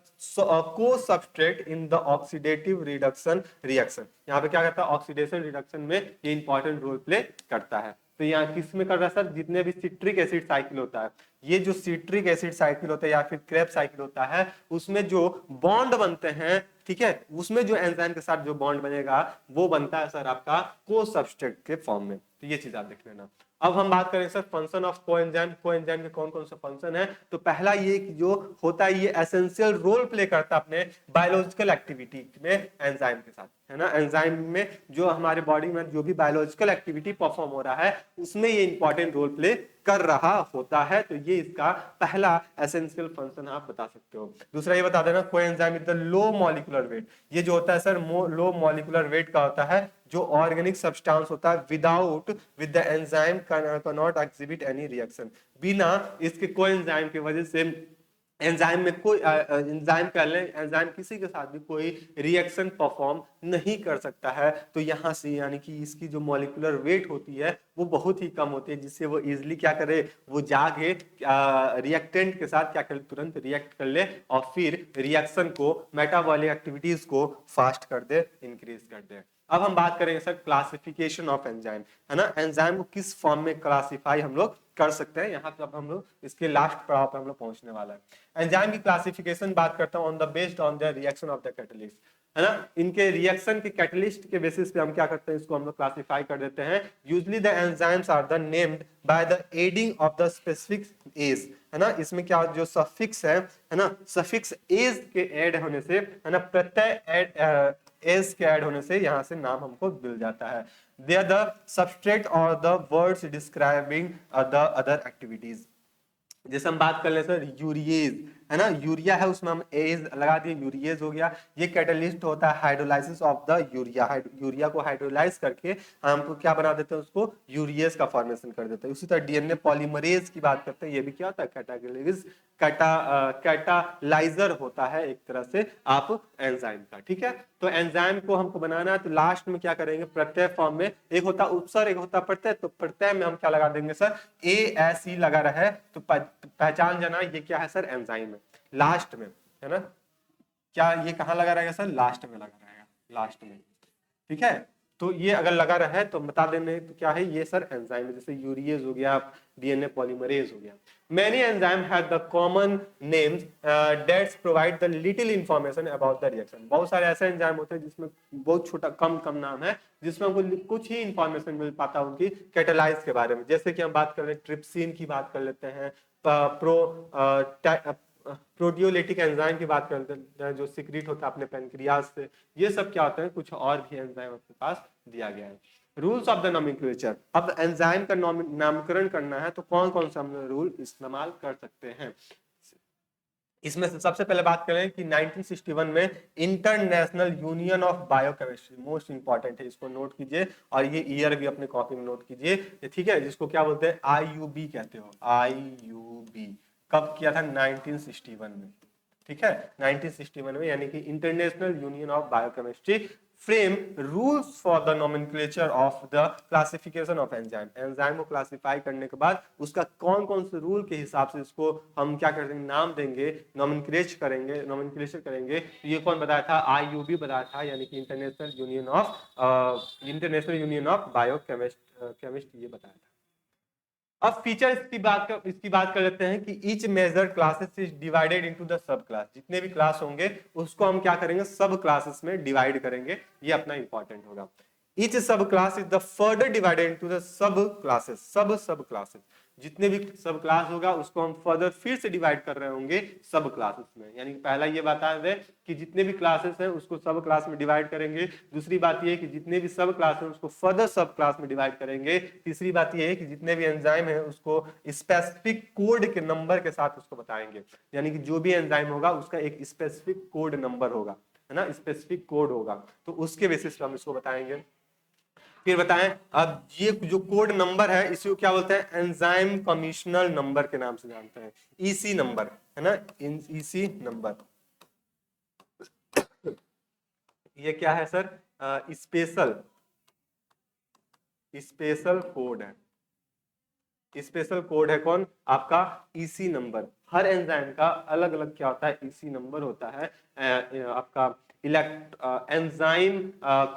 को substrate in the oxidative reduction reaction. यहाँ पे क्या करता है, ऑक्सीडेशन रिडक्शन में ये इंपॉर्टेंट रोल प्ले करता है। तो यहाँ किस में कर रहा है सर, जितने भी सिट्रिक एसिड साइकिल होता है, ये जो सिट्रिक एसिड साइकिल होता है या फिर क्रेब साइकिल होता है, उसमें जो बॉन्ड बनते हैं, ठीक है, उसमें जो एंजाइम के साथ जो बॉन्ड बनेगा वो बनता है सर आपका को सबस्ट्रेट के फॉर्म में। तो ये चीज आप देख लेना। अब हम बात करें sir function of coenzyme, coenzyme के कौन कौन से फंक्शन है, तो पहला ये जो होता है, ये एसेंशियल रोल प्ले करता है अपने बायोलॉजिकल एक्टिविटी में एंजाइम के साथ, है ना। एंजाइम में जो हमारे बॉडी में जो भी बायोलॉजिकल एक्टिविटी परफॉर्म हो रहा है उसमें ये इंपॉर्टेंट रोल प्ले कर रहा होता है, तो ये इसका पहला एसेंशियल फंक्शन आप बता सकते हो। दूसरा ये बता देना, coenzyme with the low molecular weight, ये जो होता है सर लो मॉलिक्यूलर वेट का होता है, जो ऑर्गेनिक सब्सटेंस होता है without with the enzyme can not exhibit any reaction, बिना इसके कोएंजाइम की वजह से एंजाइम में कोई एंजाइम कह लें, एंजाइम किसी के साथ भी कोई रिएक्शन परफॉर्म नहीं कर सकता है। तो यहाँ से यानी कि इसकी जो मॉलिक्यूलर वेट होती है वो बहुत ही कम होती है, जिससे वो इजिली क्या करे, वो जाके रिएक्टेंट के साथ क्या करे, तुरंत रिएक्ट कर ले और फिर रिएक्शन को, मेटाबॉलिक एक्टिविटीज को फास्ट कर दे, इंक्रीज कर दे। अब हम बात करेंगे सर क्लासिफिकेशन ऑफ एंजाइम, है ना, एंजाइम को किस फॉर्म में क्लासिफाई हम लोग कर सकते हैं। यहाँ पे अब हम लोग इसके लास्ट पड़ाव पे हम लोग पहुंचने वाला है। एंजाइम की क्लासिफिकेशन बात करता हूं on the based on the reaction of the catalyst, है ना, इनके रिएक्शन के कैटलिस्ट के बेसिस पे हम क्या करते हैं, इसको हम लोग क्लासिफाई कर देते हैं। Usually the enzymes are the named by the adding of the specific age, है ना, इसमें क्या जो सफिक्स है ना, सफिक्स एज के ऐड होने से, है ना, प्रत्यय एस के ऐड होने से यहाँ से नाम हमको मिल जाता है। They are the substrate or the words describing the other activities। जैसे हम बात कर ले सर यूरिएज, है ना, यूरिया है उसमें हम एज लगा दिए, यूरिएज हो गया। ये कैटलिस्ट होता है hydrolysis of the urea, urea को हाइड्रोलाइज करके हम क्या बना देते हैं, उसको यूरिएज का फॉर्मेशन कर देते हैं। उसी तरह डीएनए पॉलीमरेज की बात करते हैं, ये भी क्या होता है, कैटालाइजर होता है एक तरह से आप एंजाइम का। ठीक है, तो एंजाइम को हमको बनाना है, तो लास्ट में क्या करेंगे, प्रत्यय फॉर्म में, एक होता उपसर्ग एक होता प्रत्यय, तो प्रत्यय में हम क्या लगा देंगे सर, ASE लगा रहे तो पहचान जाना ये क्या है सर, एंजाइम है। लास्ट में, है ना, क्या ये कहाँ लगा रहेगा सर, लास्ट में लगा रहेगा, लास्ट में। ठीक है, तो ये अगर लगा रहा है तो बता देने तो क्या है, ये सर एंजाइम है। जैसे यूरिएज हो गया, डीएनए पॉलीमरेज हो गया। Many enzymes have the common names that provide the little information about the reaction। बहुत सारे ऐसे एंजाइम होते हैं जिसमें बहुत छोटा कम नाम है, जिसमें हमको कुछ ही इंफॉर्मेशन मिल पाता है उनकी कैटालाइज के बारे में। जैसे कि हम बात कर रहे हैं ट्रिप्सिन की बात कर लेते हैं, प्रोटियोलिटिक एंजाइम की बात करते हैं जो सिक्रीट होता है अपने पैनक्रियाज से। ये सब क्या होता है, कुछ और भी एंजाइम आपके पास दिया गया है। Rules of the nomenclature. अब एंजाइम का नामकरण करना है तो कौन कौन सा हम रूल इस्तेमाल कर सकते हैं। इसमें से सबसे पहले बात करें कि 1961 में international union of biochemistry, most important है, इसको नोट कीजिए और ये ईयर भी अपने कॉपी में नोट कीजिए, ठीक है, जिसको क्या बोलते हैं IUB कहते हो, IUB। कब किया था? 1961 में, ठीक है, 1961 में, यानी कि international union of biochemistry frame rules for the nomenclature of the classification of enzyme. Enzyme को क्लासिफाई करने के बाद उसका कौन कौन से रूल के हिसाब से इसको हम क्या कर देंगे, नाम देंगे, नोमेनक्लेचर करेंगे। तो ये कौन बताया था? IUB बताया था, यानी कि इंटरनेशनल यूनियन ऑफ बायोकेमिस्ट ये बताया था। अब फीचर इसकी बात कर लेते हैं कि each major classes is divided into the subclass. जितने भी क्लास होंगे उसको हम क्या करेंगे, सब क्लासेस में डिवाइड करेंगे, ये अपना इंपॉर्टेंट होगा। ईच सब class is the further divided into the सब क्लासेस, सब क्लासेस, जितने भी सब क्लास होगा उसको हम फर्दर फिर से डिवाइड कर रहे होंगे सब क्लासेस में। यानी कि पहला ये बता दें कि जितने भी क्लासेस हैं उसको सब क्लास में डिवाइड करेंगे। दूसरी बात ये है कि जितने भी सब क्लास हैं उसको फर्दर सब क्लास में डिवाइड करेंगे। तीसरी बात ये है कि जितने भी एंजाइम है उसको स्पेसिफिक कोड के नंबर के साथ उसको बताएंगे, यानी कि जो भी एंजाइम होगा उसका एक स्पेसिफिक कोड नंबर होगा, है ना, स्पेसिफिक कोड होगा, तो उसके बेसिस पे हम इसको बताएंगे। फिर बताएं, अब ये जो कोड नंबर है इसको क्या बोलते हैं? एंजाइम कमीशनल नंबर के नाम से जानते हैं, EC नंबर, है ना, EC नंबर। ये क्या है सर? स्पेशल कोड है, स्पेशल कोड है कौन? आपका EC नंबर। हर एंजाइम का अलग अलग क्या होता है? EC नंबर होता है, आपका एंजाइम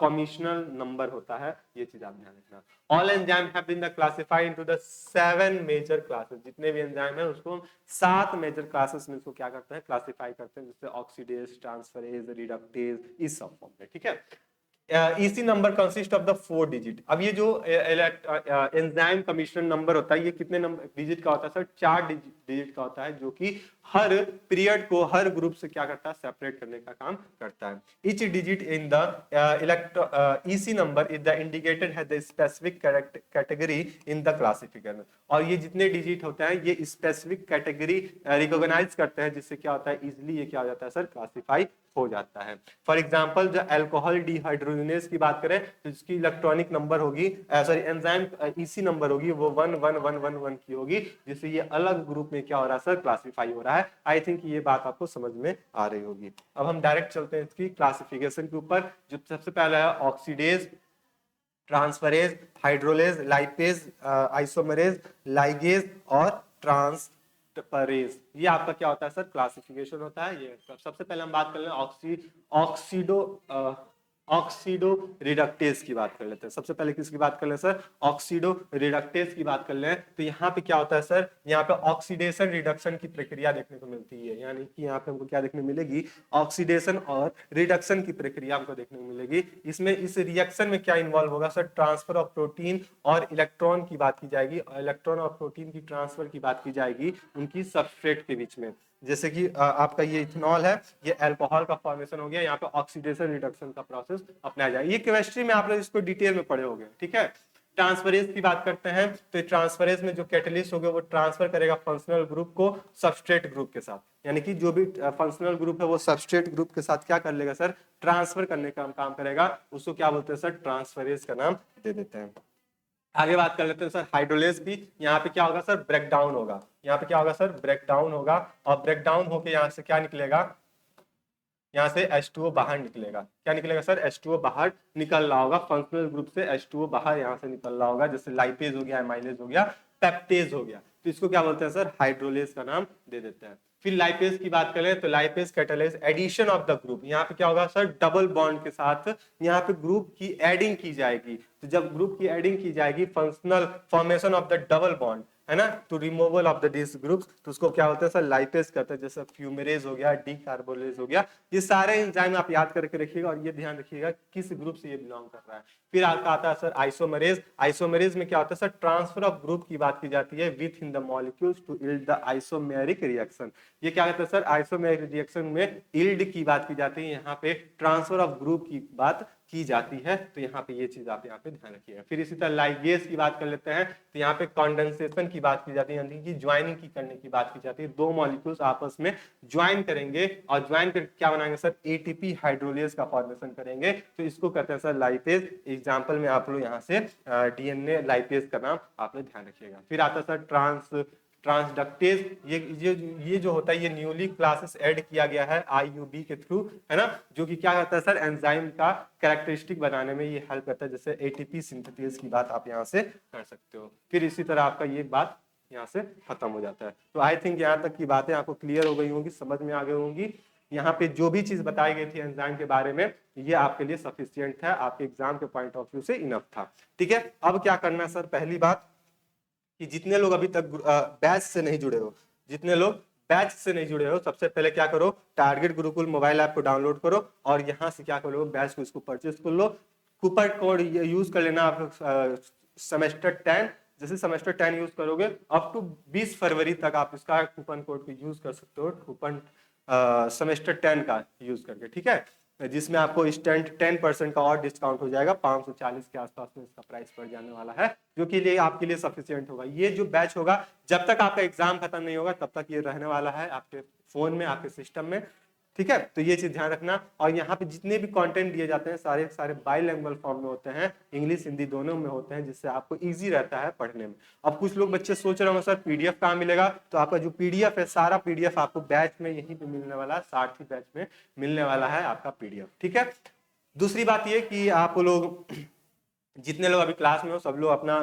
कमीशनल नंबर होता है, ये चीज आप ध्यान रखना। All enzyme have been classified into the 7 major classes. जितने भी एंजाइम है उसको 7 मेजर क्लासेस में इसको क्या करते हैं? क्लासिफाई करते हैं, जैसे ऑक्सीडेज, ट्रांसफरेज, रिडक्टेज, इस सब फॉर्म में, ठीक है। EC number consist of the 4 digit. अब ये जो एंजाइम कमीशन नंबर होता है ये कितने नंबर डिजिट का होता है सर? 4 डिजिट का होता है, जो कि हर पीरियड को हर ग्रुप से क्या करता है? सेपरेट करने का काम करता है। Each digit in the EC number is the indicated है the specific category in the classification. और ये जितने डिजिट होते हैं ये स्पेसिफिक कैटेगरी रिकॉग्नाइज करते हैं, जिससे क्या होता है? इजिली ये क्या हो जाता है सर? क्लासिफाई हो जाता है। फॉर एग्जांपल जो अल्कोहल डिहाइड्रोजिनेज की बात करें तो इसकी इलेक्ट्रॉनिक नंबर होगी, सॉरी एंजाइम EC नंबर होगी, वो 11111 की होगी, जिससे ये अलग ग्रुप में क्या हो रहा है सर? क्लासिफाई हो रहा है। आई थिंक ये बात आपको समझ में आ रही होगी। अब हम डायरेक्ट चलते हैं इसकी क्लासिफिकेशन के ऊपर। जो सबसे पहला है oxidase, transferase, hydrolase, lipase, isomerase, ligase और ट्रांसपरेज। ये आपका क्या होता है सर? क्लासिफिकेशन होता है। ये सबसे पहले हम बात कर लें ऑक्सीडो रिडक्टेज की बात कर लेते हैं। सबसे पहले किसकी बात कर लें सर? ऑक्सीडो रिडक्टेज की बात कर लें तो यहाँ पे क्या होता है सर? यहाँ पे ऑक्सीडेशन रिडक्शन की प्रक्रिया देखने को मिलती है, यानी कि यहाँ पे हमको क्या देखने मिलेगी? ऑक्सीडेशन और रिडक्शन की प्रक्रिया हमको देखने को मिलेगी। इसमें इस रिएक्शन में क्या इन्वॉल्व होगा सर? ट्रांसफर ऑफ प्रोटीन और इलेक्ट्रॉन की बात की जाएगी, और इलेक्ट्रॉन और प्रोटीन की ट्रांसफर की बात की जाएगी उनकी सबस्ट्रेट के बीच में। जैसे कि आपका ये इथेनॉल है, ये अल्कोहल का फॉर्मेशन हो गया, यहाँ पे ऑक्सीडेशन रिडक्शन का प्रोसेस अपनाया जाए। ये केमिस्ट्री में आप लोग इसको डिटेल में पढ़े होंगे, ठीक है। ट्रांसफरेज की बात करते हैं तो ट्रांसफरेज में जो कैटलिस्ट होगा वो ट्रांसफर करेगा फंक्शनल ग्रुप को सबस्ट्रेट ग्रुप के साथ, यानी कि जो भी फंक्शनल ग्रुप है वो सबस्ट्रेट ग्रुप के साथ क्या कर लेगा सर? ट्रांसफर करने का काम करेगा, उसको क्या बोलते हैं सर? ट्रांसफरेज का नाम दे देते हैं। आगे बात कर लेते हैं सर हाइड्रोलेज की। यहाँ पे क्या होगा सर? ब्रेक डाउन होगा। यहाँ पे क्या होगा सर? ब्रेक डाउन होगा, और ब्रेक डाउन होके यहाँ से क्या निकलेगा? यहाँ से H2O बाहर निकलेगा। क्या निकलेगा सर? H2O बाहर निकल रहा होगा, फंक्शनल ग्रुप से H2O बाहर यहाँ से निकल रहा होगा, जैसे लाइपेज हो गया, एमाइलेज हो गया, पेप्टेज हो गया, तो इसको क्या बोलते हैं सर? हाइड्रोलेज का नाम दे देते हैं। फिर लाइपेज की बात करें तो lipase catalyze addition of the group. यहाँ पे क्या होगा सर? डबल बॉन्ड के साथ यहाँ पे ग्रुप की एडिंग की जाएगी। तो जब ग्रुप की एडिंग की जाएगी, functional formation of the double bond, है ना, to removal of the this groups, तो उसको क्या होता है सर? लाइपेज कहते हैं। जैसे फ्यूमेरेज हो गया, डीकार्बोलेज हो गया, ये सारे एंजाइम आप याद करके रखिएगा और ये ध्यान रखिएगा किस ग्रुप से ये बिलोंग कर रहा है। फिर आपका आता है सर आइसोमरेज। आइसोमरेज में क्या होता है सर? ट्रांसफर ऑफ ग्रुप की बात की जाती है within the molecules to yield the isomeric reaction. ये क्या कहते हैं सर? आइसोमेरिक रिएक्शन में यील्ड की बात की जाती है, यहाँ पे ट्रांसफर ऑफ ग्रुप की बात की जाती है। तो यहाँ पे ये चीज आप यहाँ पे ध्यान रखिएगा। फिर इसी तरह लाइगेज की बात कर लेते हैं, तो यहाँ पे कंडेंसेशन की बात की जाती है, यानी कि ज्वाइनिंग की करने की बात की जाती है। दो मॉलिक्यूल्स आपस में ज्वाइन करेंगे और ज्वाइन कर क्या बनाएंगे सर, एटीपी हाइड्रोलेज का फॉर्मेशन करेंगे, तो इसको कहते हैं सर लाइपेज। एग्जाम्पल में आप लोग यहाँ से डीएनए लाइपेज का नाम आप लोग ध्यान रखिएगा। फिर आता है सर ट्रांसडक्टेज, ये जो होता है ये न्यूली क्लासेस ऐड किया गया है आईयूबी के थ्रू, है ना, जो कि क्या करता है सर, एंजाइम का कैरेक्टरिस्टिक बनाने में ये हेल्प करता है। जैसे एटीपी सिंथेसिस की बात आप यहाँ से कर सकते हो। फिर इसी तरह आपका ये बात यहाँ से खत्म हो जाता है। तो आई थिंक यहाँ तक की बातें आपको क्लियर हो गई होंगी, समझ में आ गई होंगी। यहाँ पे जो भी चीज बताई गई थी एंजाइम के बारे में, ये आपके लिए सफिशिएंट है, आपके एग्जाम के पॉइंट ऑफ व्यू से इनफ था। ठीक है, अब क्या करना है सर, पहली बात कि जितने लोग अभी तक बैच से नहीं जुड़े हो, जितने लोग बैच से नहीं जुड़े हो, सबसे पहले क्या करो, टारगेट गुरुकुल मोबाइल ऐप को डाउनलोड करो और यहाँ से क्या करो, बैच को इसको परचेज कर लो। कूपन कोड यूज कर लेना आप सेमेस्टर 10, जैसे सेमेस्टर 10 यूज करोगे अप टू 20 फरवरी तक आप इसका कूपन कोड को यूज कर सकते हो, कूपन सेमेस्टर 10 का यूज करके, ठीक है, जिसमें आपको इंस्टेंट 10% का और डिस्काउंट हो जाएगा, 540 के आसपास में इसका प्राइस पड़ जाने वाला है, जो कि लिए आपके लिए सफिशिएंट होगा। ये जो बैच होगा जब तक आपका एग्जाम खत्म नहीं होगा तब तक ये रहने वाला है आपके फोन में, आपके सिस्टम में, ठीक है। तो ये चीज ध्यान रखना। और यहाँ पे जितने भी कंटेंट दिए जाते हैं सारे सारे बाइलैंग्वेज फॉर्म में होते हैं, इंग्लिश हिंदी दोनों में होते हैं, जिससे आपको इजी रहता है पढ़ने में। अब कुछ लोग बच्चे सोच रहे होंगे सर पीडीएफ कहाँ मिलेगा, तो आपका जो पीडीएफ है सारा पीडीएफ आपको बैच में यहीं पे मिलने वाला है, 60 बैच में मिलने वाला है आपका पीडीएफ, ठीक है। दूसरी बात ये कि आप लोग जितने लोग अभी क्लास में हो सब लोग अपना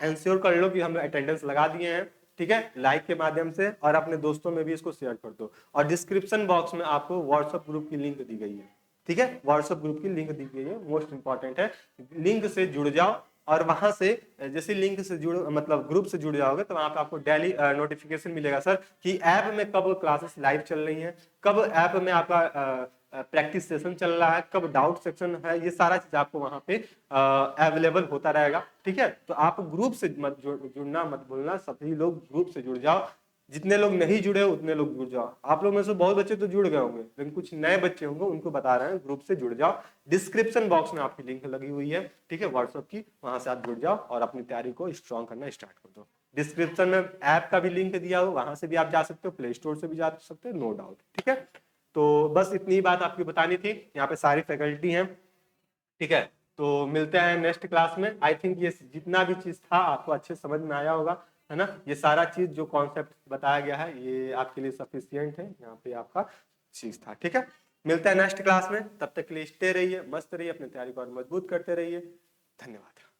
इंश्योर कर लो कि हम अटेंडेंस लगा दिए हैं, ठीक है, लाइक के माध्यम से, और अपने दोस्तों में भी इसको शेयर कर दो। और डिस्क्रिप्शन बॉक्स में आपको व्हाट्सएप ग्रुप की लिंक दी गई है, ठीक है, व्हाट्सएप ग्रुप की लिंक दी गई है, मोस्ट इंपॉर्टेंट है। लिंक से जुड़ जाओ और वहां से जैसे लिंक से जुड़ मतलब ग्रुप से जुड़ जाओगे तो वहां पे आपको डेली नोटिफिकेशन मिलेगा सर कि ऐप में कब क्लासेस लाइव चल रही हैं, कब ऐप में आपका प्रैक्टिस सेशन चल रहा है, कब डाउट सेक्शन है, ये सारा चीज आपको वहां पे अवेलेबल होता रहेगा, ठीक है। तो आप ग्रुप से मत जुड़ना मत भूलना, सभी लोग ग्रुप से जुड़ जाओ। जितने लोग नहीं जुड़े हो उतने लोग जुड़ जाओ। आप लोग में से बहुत बच्चे तो जुड़ गए होंगे, लेकिन कुछ नए बच्चे होंगे, उनको बता रहे हैं ग्रुप से जुड़ जाओ। डिस्क्रिप्शन बॉक्स में आपकी लिंक लगी हुई है, ठीक है, व्हाट्सएप की, वहां से आप जुड़ जाओ और अपनी तैयारी को स्ट्रॉन्ग करना स्टार्ट कर दो। डिस्क्रिप्शन में ऐप का भी लिंक दिया हो, वहां से भी आप जा सकते हो, प्ले स्टोर से भी जा सकते हो, नो डाउट, ठीक है। तो बस इतनी बात आपकी बतानी थी। यहाँ पे सारी फैकल्टी हैं, ठीक है। तो मिलते हैं नेक्स्ट क्लास में। आई थिंक ये जितना भी चीज था आपको अच्छे समझ में आया होगा, है ना। ये सारा चीज जो कॉन्सेप्ट बताया गया है ये आपके लिए सफिशियंट है, यहाँ पे आपका चीज था, ठीक है। मिलते हैं नेक्स्ट क्लास में, तब तक के लिए स्टे रहिए, मस्त रहिए, अपनी तैयारी को और मजबूत करते रहिए। धन्यवाद।